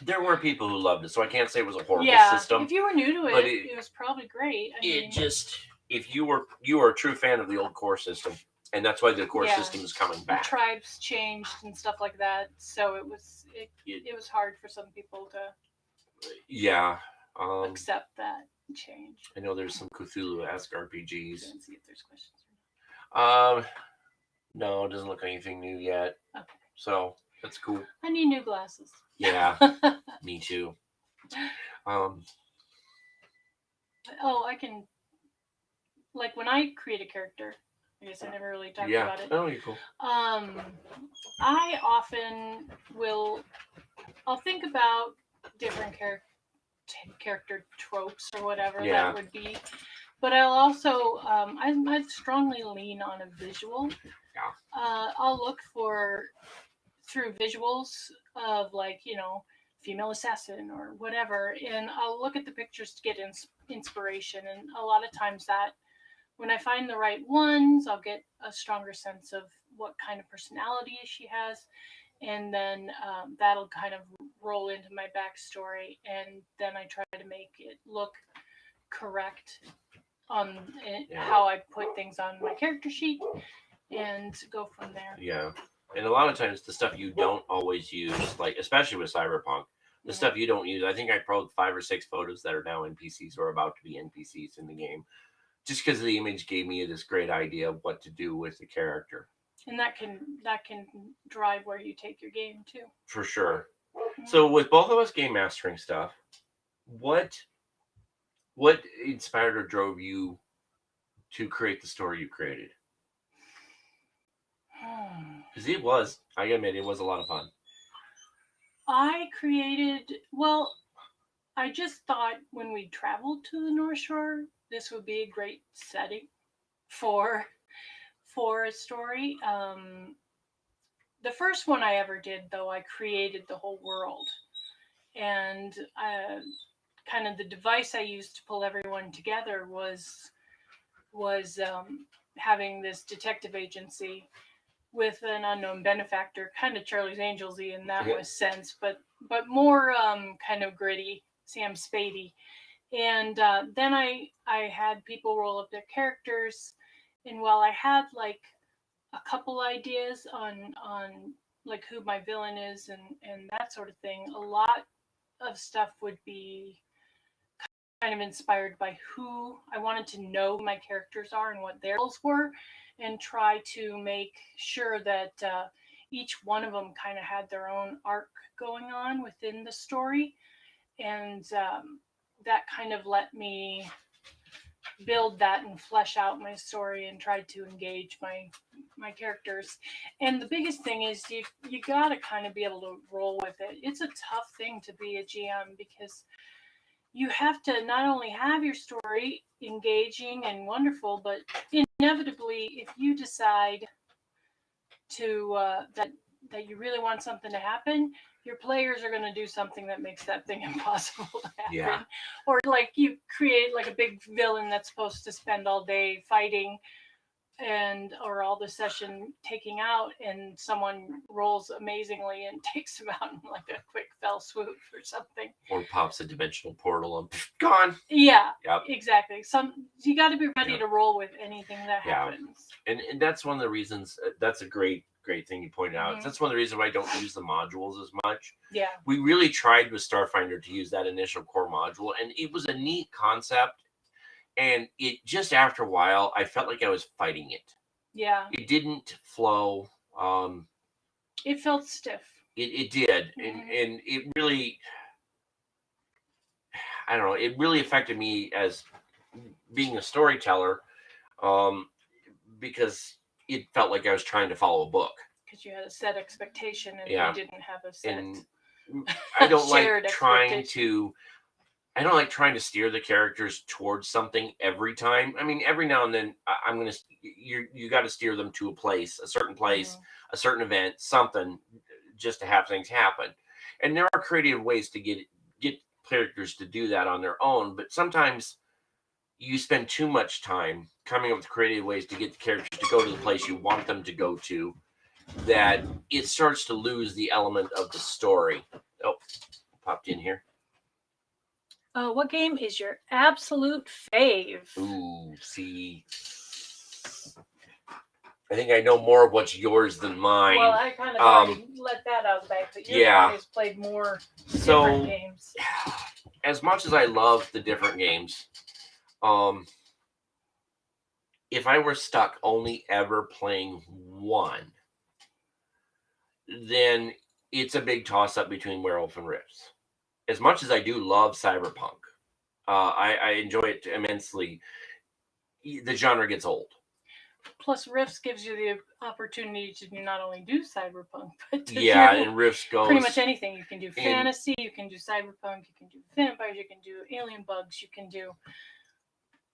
There were people who loved it, so I can't say it was a horrible system. If you were new to it, it was probably great. If you were a true fan of the old core system, and that's why the core system is coming back. The tribes changed and stuff like that, so it was hard for some people to accept that change. I know there's some Cthulhu-esque RPGs. Let's see if there's questions. No, it doesn't look anything new yet. Okay. So that's cool. I need new glasses. Yeah, me too. Oh, I can, like when I create a character, I guess I never really talked about it. Oh, you're cool. I often I'll think about different character tropes or whatever that would be, but I'll also I strongly lean on a visual. I'll look through visuals of, like, female assassin or whatever, and I'll look at the pictures to get inspiration. And a lot of times that when I find the right ones, I'll get a stronger sense of what kind of personality she has, and then that'll kind of roll into my backstory, and then I try to make it look correct on how I put things on my character sheet, and go from there. Yeah. And a lot of times the stuff you don't always use, like especially with Cyberpunk, the stuff you don't use, I think I probed 5 or 6 photos that are now NPCs or about to be NPCs in the game, just because the image gave me this great idea of what to do with the character. And that can drive where you take your game too. For sure. So with both of us game mastering stuff, what inspired or drove you to create the story you created? Because I admit, it was a lot of fun. I just thought when we traveled to the North Shore, this would be a great setting for a story. The first one I ever did, though, I created the whole world. And kind of the device I used to pull everyone together was having this detective agency with an unknown benefactor, kind of Charlie's Angels-y in that sense, but more kind of gritty, Sam Spady. And then I had people roll up their characters, and while I had like a couple ideas on like who my villain is and that sort of thing, a lot of stuff would be kind of inspired by who I wanted to know my characters are and what their roles were, and try to make sure that each one of them kind of had their own arc going on within the story. And that kind of let me build that and flesh out my story and try to engage my characters. And the biggest thing is you got to kind of be able to roll with it. It's a tough thing to be a GM, because you have to not only have your story engaging and wonderful, but inevitably, if you decide to that you really want something to happen, your players are going to do something that makes that thing impossible to happen. Yeah. Or like you create like a big villain that's supposed to spend all day fighting or all the session taking out, and someone rolls amazingly and takes him out in like a quick fell swoop or something. Or pops a dimensional portal and gone. Yeah, yep. Exactly. You got to be ready to roll with anything that happens. And that's one of the reasons. That's a great thing you pointed out. That's one of the reasons why I don't use the modules as much. Yeah. We really tried with Starfinder to use that initial core module, and it was a neat concept. And it just after a while, I felt like I was fighting it. Yeah. It didn't flow. It felt stiff. It did. And it really, I don't know, it really affected me as being a storyteller, because it felt like I was trying to follow a book. Because you had a set expectation and you didn't have a set. And I don't like trying to steer the characters towards something every time. I mean, every now and then you got to steer them to a certain place, a certain event, something, just to have things happen. And there are creative ways to get characters to do that on their own, but sometimes you spend too much time coming up with creative ways to get the characters to go to the place you want them to go to, that it starts to lose the element of the story. Oh, popped in here. What game is your absolute fave? Ooh, see. I think I know more of what's yours than mine. Well, I kind of already let that out of the bag, but you're the one who's played more different games. As much as I love the different games, if I were stuck only ever playing one, then it's a big toss-up between Werewolf and Rifts. As much as I do love Cyberpunk, I enjoy it immensely. The genre gets old. Plus, Rifts gives you the opportunity to not only do cyberpunk, but to Yeah, do and Rifts goes pretty much anything. You can do fantasy, you can do cyberpunk, you can do vampires, you can do alien bugs, you can do.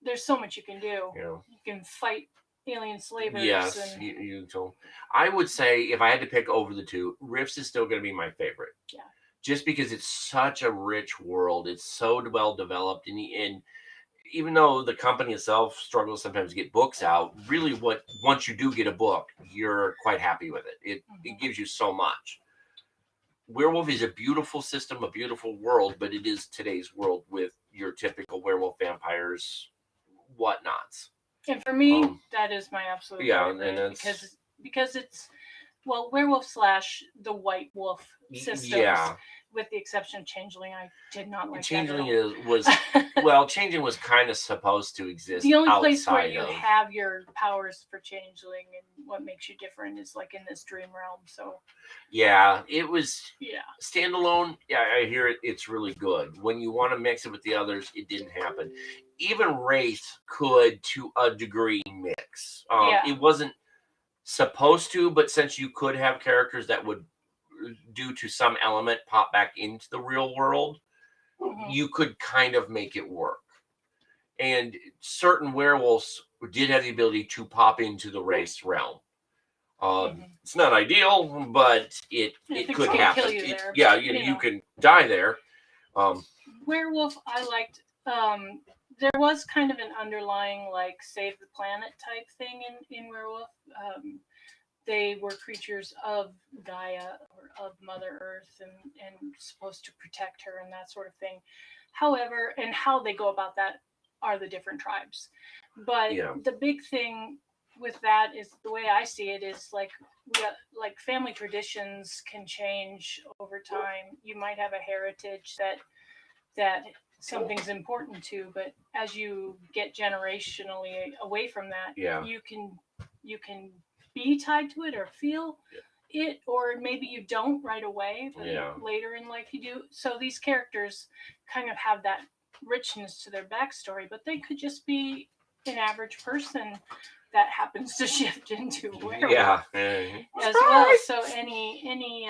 There's so much you can do. You know, You can fight alien slavers. yes, And, you told. I would say if I had to pick over the two, Rifts is still going to be my favorite. Yeah. Just because it's such a rich world, it's so well developed, and even though the company itself struggles sometimes to get books out, really, once you do get a book, you're quite happy with it. It gives you so much. Werewolf is a beautiful system, a beautiful world, but it is today's world with your typical werewolf, vampires, whatnots. And for me, that is my absolute favorite. And because it's werewolf / the white wolf systems. Yeah. With the exception of Changeling, I did not like Changeling that Changeling was kind of supposed to exist. The only place where you have your powers for Changeling and what makes you different is like in this dream realm. So yeah, it was yeah standalone. Yeah, I hear it. It's really good. When you want to mix it with the others, it didn't happen. Even Wraith could, to a degree, mix. It wasn't supposed to, but since you could have characters that would, due to some element, pop back into the real world, you could kind of make it work. And certain werewolves did have the ability to pop into the Wraith realm. It's not ideal, but it could happen. You can die there. Werewolf, I liked. There was kind of an underlying like save the planet type thing in Werewolf. They were creatures of Gaia or of Mother Earth and supposed to protect her and that sort of thing. However, and how they go about that are the different tribes. But the big thing with that is the way I see it is like family traditions can change over time. You might have a heritage that something's important to, but as you get generationally away from that, you can be tied to it or feel it, or maybe you don't right away, but later in life you do. So these characters kind of have that richness to their backstory, but they could just be an average person that happens to shift into werewolf as well. So any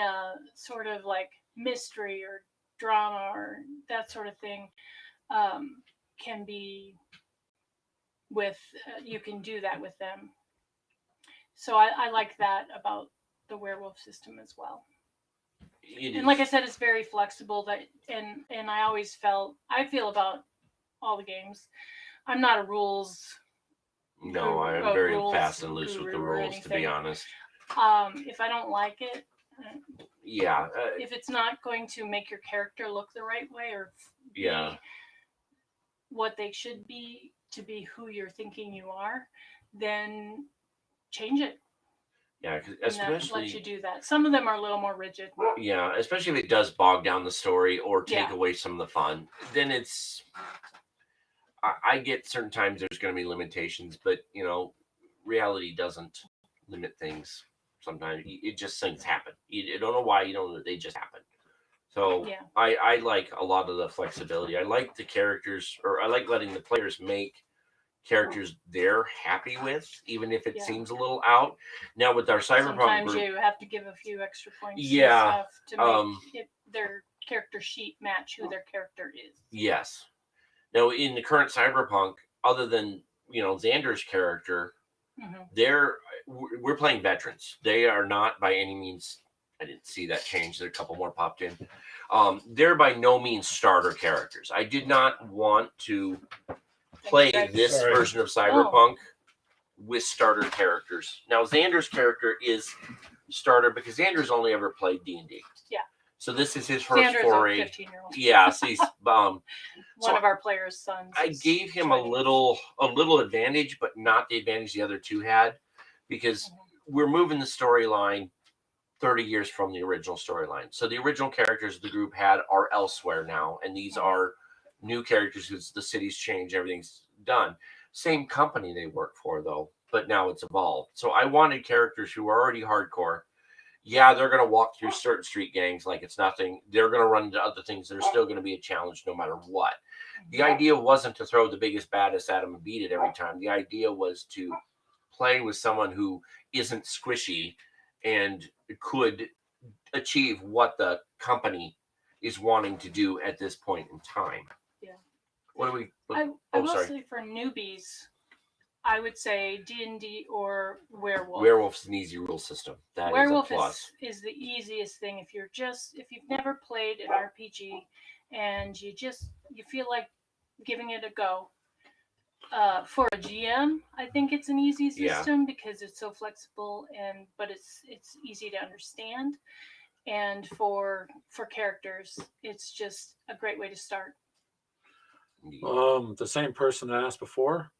sort of like mystery or drama or that sort of thing can be with you can do that with them. So I like that about the werewolf system as well. And like I said, it's very flexible. And I feel about all the games. I'm not a rules. No, I'm very fast and loose with the rules, to be honest. If I don't like it, if it's not going to make your character look the right way or be what they should be to be who you're thinking you are, then change it. Yeah, especially let you do that. Some of them are a little more rigid. Yeah, especially if it does bog down the story or take away some of the fun. Then it's. I get certain times there's going to be limitations, but reality doesn't limit things. Sometimes it just things happen. You don't know why. You don't know. They just happen. So I like a lot of the flexibility. I like the characters, or I like letting the players make characters they're happy with, even if it seems a little out. Now with our cyberpunk sometimes group, you have to give a few extra points and stuff to make their character sheet match who their character is. Yes. Now in the current cyberpunk, other than Xander's character, we're playing veterans. They are not by any means. I didn't see that change. There are a couple more popped in. They're by no means starter characters. I did not want to play this version of Cyberpunk with starter characters. Now, Xander's character is starter because Xander's only ever played D&D. Yeah. So this is his first Xander's foray. A 15-year-old. Yeah, so he's one of our players' sons. I gave him a little advantage, but not the advantage the other two had, because we're moving the storyline 30 years from the original storyline. So the original characters the group had are elsewhere now, and these are new characters because the city's changed, everything's done. Same company they work for, though, but now it's evolved. So I wanted characters who are already hardcore, Yeah, they're going to walk through certain street gangs like it's nothing. They're going to run into other things that are still going to be a challenge no matter what. The idea wasn't to throw the biggest, baddest at them and beat it every time. The idea was to play with someone who isn't squishy and could achieve what the company is wanting to do at this point in time. Yeah. What do we? I will say for newbies, I would say D&D or Werewolf. Werewolf's an easy rule system. That Werewolf is a plus. Is the easiest thing if you've never played an RPG and you feel like giving it a go. For a GM, I think it's an easy system because it's so flexible but it's easy to understand. And for characters, it's just a great way to start. The same person that asked before,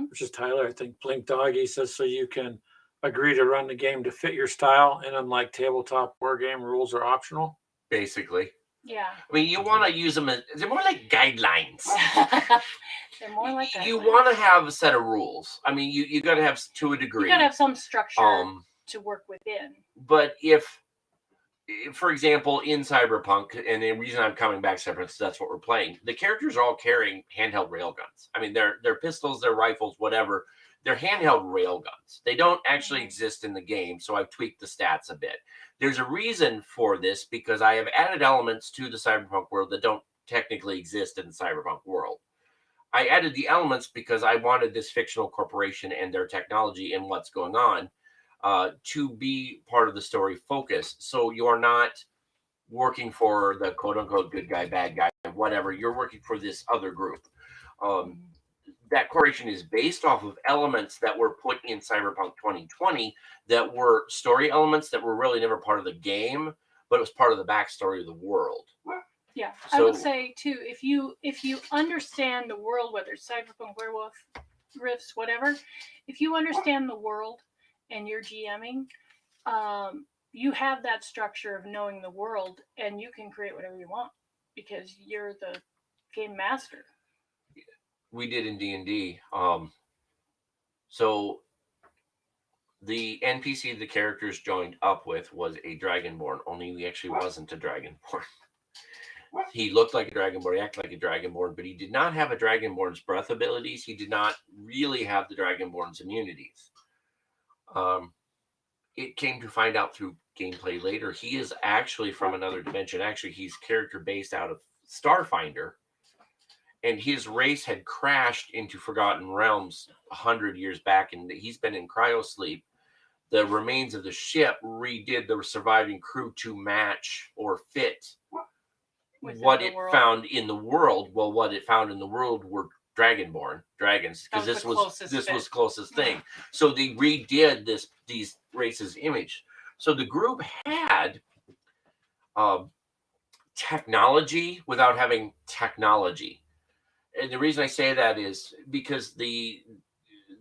which is Tyler, I think Blink Doggy says, so you can agree to run the game to fit your style, and unlike tabletop war game, rules are optional. Basically. Yeah. I mean, you want to use them as, they're more like guidelines. They're more like guidelines. You want to have a set of rules. I mean, you got to have, to a degree. You got to have some structure to work within. But if, for example, in Cyberpunk, and the reason I'm coming back separate is that's what we're playing, the characters are all carrying handheld railguns. I mean, they're pistols, they're rifles, whatever. They're handheld railguns. They don't actually exist in the game, so I've tweaked the stats a bit. There's a reason for this because I have added elements to the Cyberpunk world that don't technically exist in the Cyberpunk world. I added the elements because I wanted this fictional corporation and their technology and what's going on to be part of the story focus. So you're not working for the quote-unquote good guy, bad guy, whatever. You're working for this other group. That corporation is based off of elements that were put in Cyberpunk 2020 that were story elements that were really never part of the game, but it was part of the backstory of the world. Yeah, so, I would say too, if you understand the world, whether it's Cyberpunk, Werewolf, Rifts, whatever, if you understand the world and you're GMing, you have that structure of knowing the world, and you can create whatever you want because you're the game master. We did in D&D. So the NPC the characters joined up with was a Dragonborn, only he actually wasn't a Dragonborn. He looked like a Dragonborn, he acted like a Dragonborn, but he did not have a Dragonborn's breath abilities. He did not really have the Dragonborn's immunities. It came to find out through gameplay later, he is actually from another dimension. Actually, he's character based out of Starfinder. And his race had crashed into Forgotten Realms 100 years back, and he's been in cryosleep. The remains of the ship redid the surviving crew to match or fit what it found in the world. Well, what it found in the world were Dragonborn dragons, because this was closest thing. So they redid these races' image. So the group had technology without having technology. And the reason I say that is because the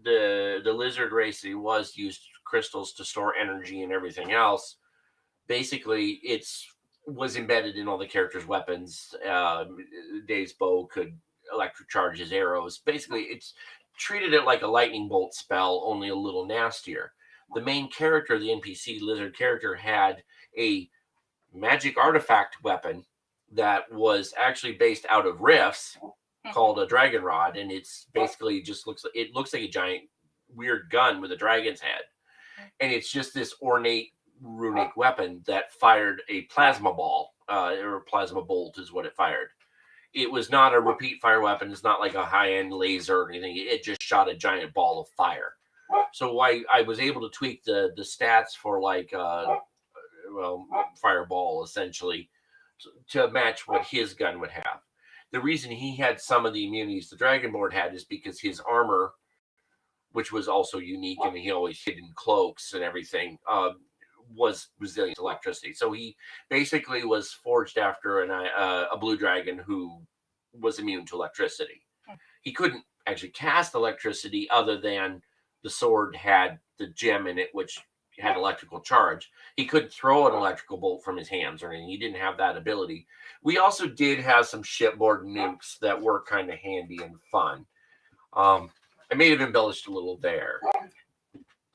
lizard race used crystals to store energy and everything else. Basically, was embedded in all the characters' weapons. Dave's bow could electric charge his arrows. Basically, it's treated it like a lightning bolt spell, only a little nastier. The main character, the NPC lizard character, had a magic artifact weapon that was actually based out of Rifts, called a dragon rod, and it's basically just looks like a giant weird gun with a dragon's head, and it's just this ornate runic weapon that fired a plasma ball, or a plasma bolt is what it fired. It was not a repeat fire weapon. It's not like a high-end laser or anything. It just shot a giant ball of fire. So I was able to tweak the stats for like fireball essentially to match what his gun would have. The reason he had some of the immunities the Dragonborn had is because his armor, which was also unique, and he always hid in cloaks and everything, was resilient to electricity. So he basically was forged after a blue dragon who was immune to electricity. He couldn't actually cast electricity other than the sword had the gem in it, which had electrical charge. He couldn't throw an electrical bolt from his hands or anything. He didn't have that ability. We also did have some shipboard nukes that were kind of handy and fun. I may have embellished a little there,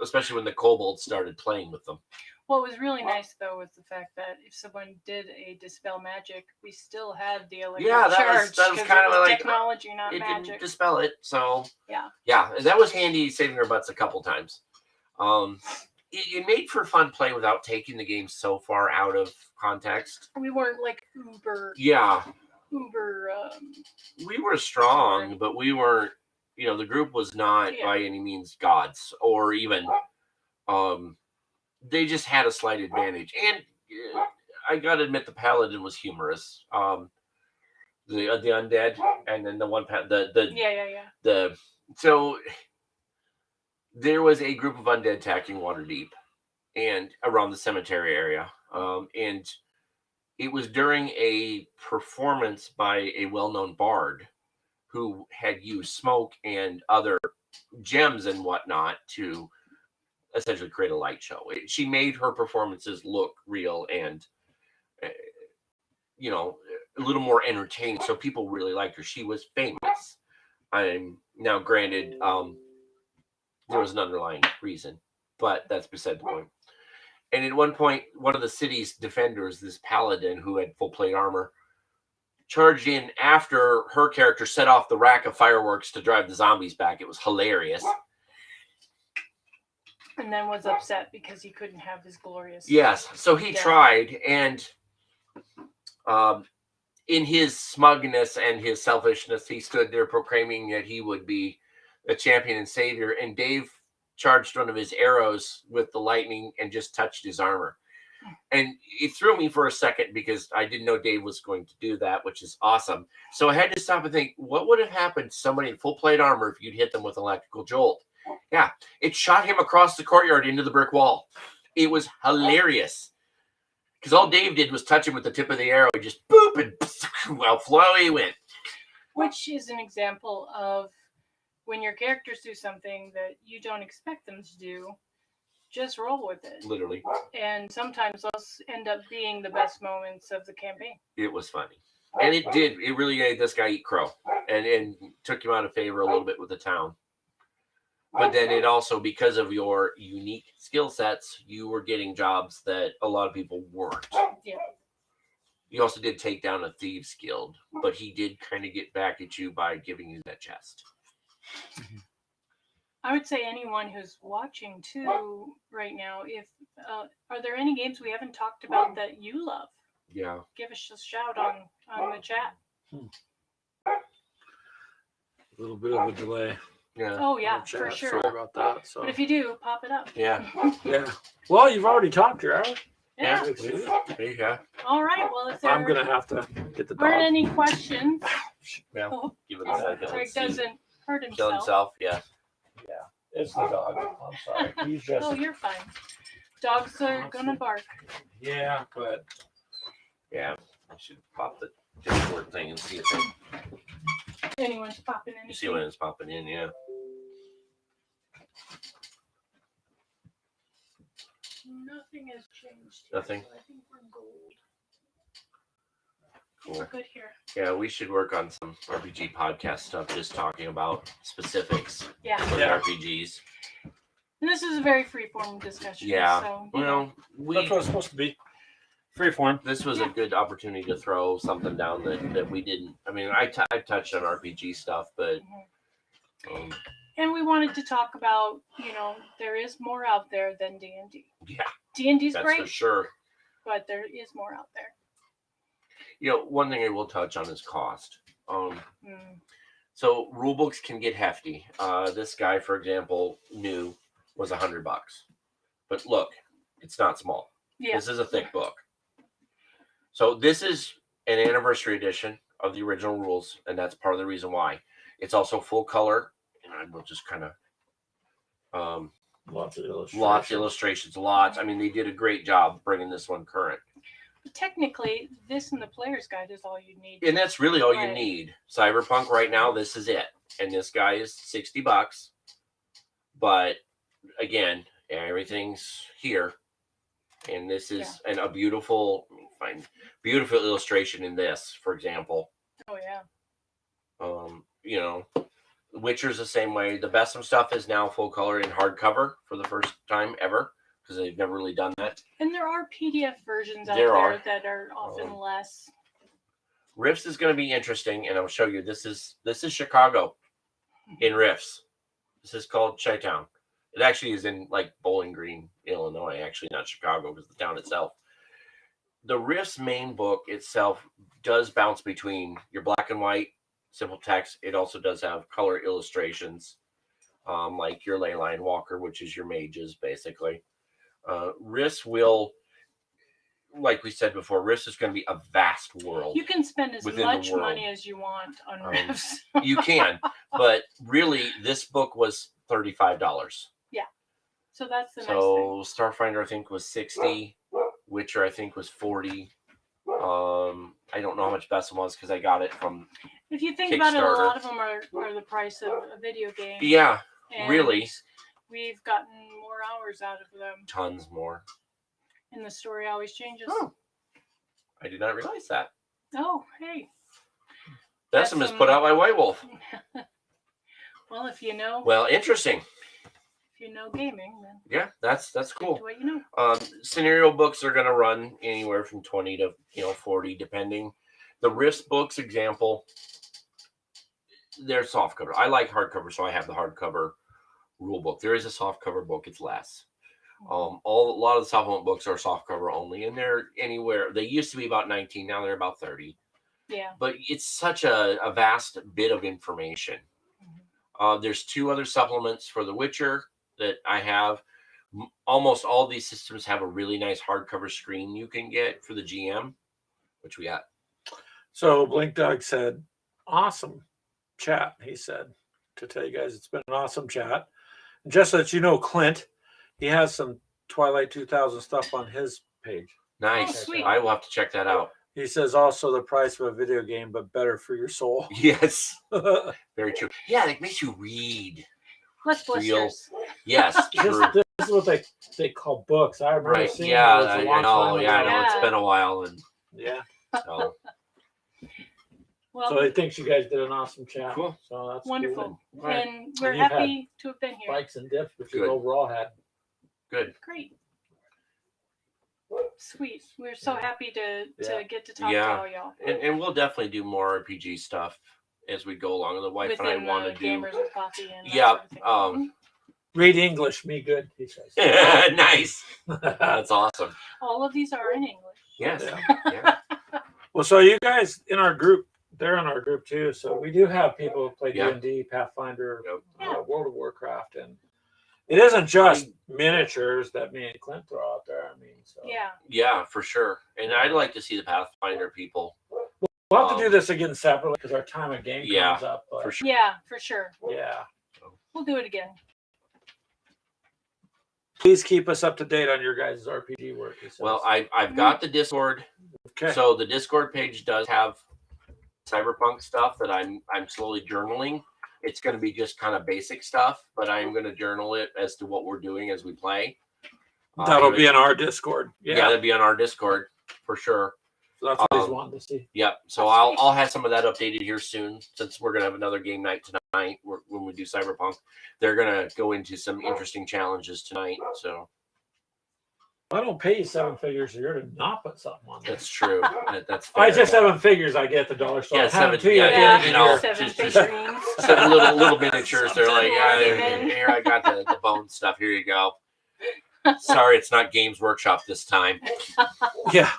especially when the kobolds started playing with them. What was really nice though was the fact that if someone did a dispel magic, we still had the electric charge. That was 'cause kind it of was like technology, not it magic. didn't dispel it. So Yeah. that was handy, saving our butts a couple times. It made for fun play without taking the game so far out of context. We weren't like uber. Yeah. Uber. We were strong, but we weren't. The group was not by any means gods, or even. They just had a slight advantage, and I gotta admit the paladin was humorous. The undead, and then the one so there was a group of undead attacking Waterdeep, and around the cemetery area, and it was during a performance by a well-known bard who had used smoke and other gems and whatnot to essentially create a light show. She made her performances look real and, a little more entertaining. So people really liked her. She was famous. Now, granted, there was an underlying reason, but that's beside the point. And at one point, one of the city's defenders, this paladin who had full plate armor, charged in after her character set off the rack of fireworks to drive the zombies back. It was hilarious. And then was upset because he couldn't have his glorious. Yes, so he tried, and in his smugness and his selfishness, he stood there proclaiming that he would be a champion and savior. And Dave charged one of his arrows with the lightning and just touched his armor. And it threw me for a second because I didn't know Dave was going to do that, which is awesome. So I had to stop and think, what would have happened to somebody in full plate armor if you'd hit them with electrical jolt? Yeah, it shot him across the courtyard into the brick wall. It was hilarious. Because all Dave did was touch him with the tip of the arrow. He just boop and well, flow he went. Which is an example of when your characters do something that you don't expect them to do, just roll with it. Literally. And sometimes those end up being the best moments of the campaign. It was funny. And it did. It really made this guy eat crow. And took him out of favor a little bit with the town. But then it also, because of your unique skill sets, you were getting jobs that a lot of people weren't. Yeah. You also did take down a thieves guild, but he did kind of get back at you by giving you that chest. I would say anyone who's watching too right now, if are there any games we haven't talked about that you love? Yeah. Give us a shout on the chat. A little bit of a delay. Yeah. Oh yeah, for sure. Sorry about that. So. But if you do, pop it up. Yeah. Yeah. Well, you've already talked to her. Yeah. There you go. All right. Well, if there I'm gonna have to get the dog. aren't any questions, Yeah. oh, Give it a second. Greg Let's see. doesn't hurt Kill himself. himself. Yeah. Yeah, it's the dog. I'm sorry. He's just. Oh, you're fine. Dogs are gonna bark. Yeah, but. Yeah. I should pop the Discord thing and see if Anyone's popping in. you see when it's popping in. Yeah. Nothing has changed. Nothing? So I think we're gold. Cool. We're good here. Yeah, we should work on some RPG podcast stuff, just talking about specifics Yeah. for the RPGs. And this is a very free-form discussion. Yeah. So, Well, That's what it's supposed to be. Freeform. this was a good opportunity to throw something down that we didn't. I mean, I touched on RPG stuff, but and we wanted to talk about, there is more out there than D&D. yeah, D&D's that's great, for sure. but there is more out there. One thing I will touch on is cost. Mm. So rule books can get hefty. This guy, for example, new was $100, but look, it's not small. Yeah. This is a thick book. So this is an anniversary edition of the original rules, and that's part of the reason why. It's also full color, and I will just kind of Lots of illustrations. Lots. I mean, they did a great job bringing this one current. But technically, this and the player's guide is all you need. And that's really all you Right. need. Cyberpunk right now, this is it. And this guy is $60. But again, everything's here. And this is a beautiful illustration in this, for example. Oh yeah. Witcher's the same way. The Bessem stuff is now full color in hardcover for the first time ever. because they've never really done that. And there are PDF versions out There there are. that are often less. Rifts is going to be interesting, and I'll show you. This is Chicago in Rifts. This is called Chi-Town. It actually is in like Bowling Green, Illinois. Actually, not Chicago, because the town itself. The Rifts main book itself does bounce between your black and white, simple text. It also does have color illustrations, like your ley line walker, which is your mages, basically. Rifts will, like we said before, Rifts is going to be a vast world. You can spend as within much the world. money as you want on Rifts. You can, but really, this book was $35. Yeah, so that's the nice So Starfinder, I think, was 60. Witcher, I think, was 40. I don't know how much Bessel was because I got it from. If you think about it, a Kickstarter. lot of them are the price of a video game. Yeah, And really. We've gotten more hours out of them, Tons more. and the story always changes. Oh, I did not realize that. Oh, hey. Bessem is put out by White Wolf. Well, if you know, Well, interesting. if you know gaming, then Yeah, that's cool. do what you know. Scenario books are going to run anywhere from 20 to 40, depending. The Rifts books, example, they're softcover. I like hardcover, so I have the hardcover rule book. There is a softcover book; it's less. A lot of the supplement books are softcover only, and they're anywhere. They used to be about 19, now they're about 30. Yeah. But it's such a vast bit of information. There's 2 other supplements for The Witcher that I have. Almost all these systems have a really nice hardcover screen you can get for the GM, which we got. So Blink Dog said, awesome chat, he said, to tell you guys it's been an awesome chat. And just so that you know, Clint, he has some Twilight 2000 stuff on his page. Nice. Oh, sweet. I will have to check that out. He says also the price of a video game, but better for your soul. Yes. Very true. Yeah, it makes you read. Less blisters. Yes, true. This is what they call books. I remember Right. seeing Yeah, it was a I long know. time Yeah, I ago. know. It's Yeah. been a while. And Yeah. so, Well, So he thinks you guys did an awesome chat. Cool. So that's wonderful. Cool. Right. And we're And you've happy to have been here. Spikes and dips, which you Good. overall had. good. Great. Sweet. We're so happy to get to talk Yeah. to all y'all. And we'll definitely do more RPG stuff as we go along. The wife Within and I want to do. Gamers with Coffee and that Yeah, sort of thing. Read English, me good, he says. Nice. That's awesome. All of these are in English. Yes. Yeah. Yeah. Well, so you guys in our group, they're in our group too. So we do have people who play Yeah. D&D, Pathfinder, Yep. World of Warcraft, and it isn't just miniatures that me and Clint throw out there. I mean, so Yeah. Yeah, for sure. And I'd like to see the Pathfinder people. we'll have to do this again separately because our time of game Yeah, comes up. But for sure. Yeah, for sure. yeah, We'll do it again. please keep us up to date on your guys' RPG work. He says. Well, I've got the Discord. okay. So the Discord page does have cyberpunk stuff that I'm slowly journaling. It's going to be just kind of basic stuff, but I'm going to journal it as to what we're doing as we play. That'll be in our Discord. Yeah, Yeah, that'll be on our Discord for sure. so that's what he's wanting to see. Yep. So I'll have some of that updated here soon, since we're gonna have another game night tonight when we do Cyberpunk. They're gonna go into some interesting challenges tonight. So I don't pay you 7 figures a year to not put something on there. that's true. That's fair. I just 7 figures I get at the dollar store. Yeah, I have 7 it to you at the yeah, end of you the know, year. 7 just- figurines. Some little miniatures. They're like, Even. here I got the bone stuff. Here you go. Sorry, it's not Games Workshop this time. Yeah.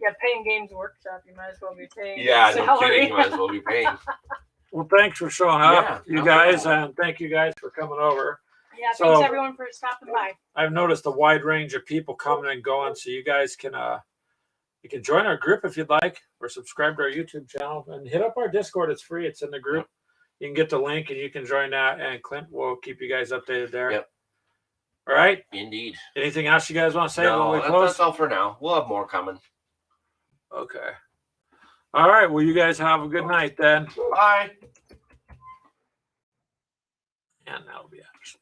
Yeah, paying Games Workshop, you might as well be paying. Yeah, no salary. kidding. You might as well be paying. Well, thanks for showing up, Yeah, you no guys, problem. and thank you guys for coming over. Yeah, So- thanks everyone for stopping by. I've noticed a wide range of people coming and going, so you guys can you can join our group if you'd like, or subscribe to our YouTube channel and hit up our Discord. It's free. It's in the group. You can get the link and you can join that. And Clint will keep you guys updated there. Yep. All right. Indeed. Anything else you guys want to say No, when we close? that's all for now. We'll have more coming. Okay. All right. Well, you guys have a good night then. Bye. And that'll be it.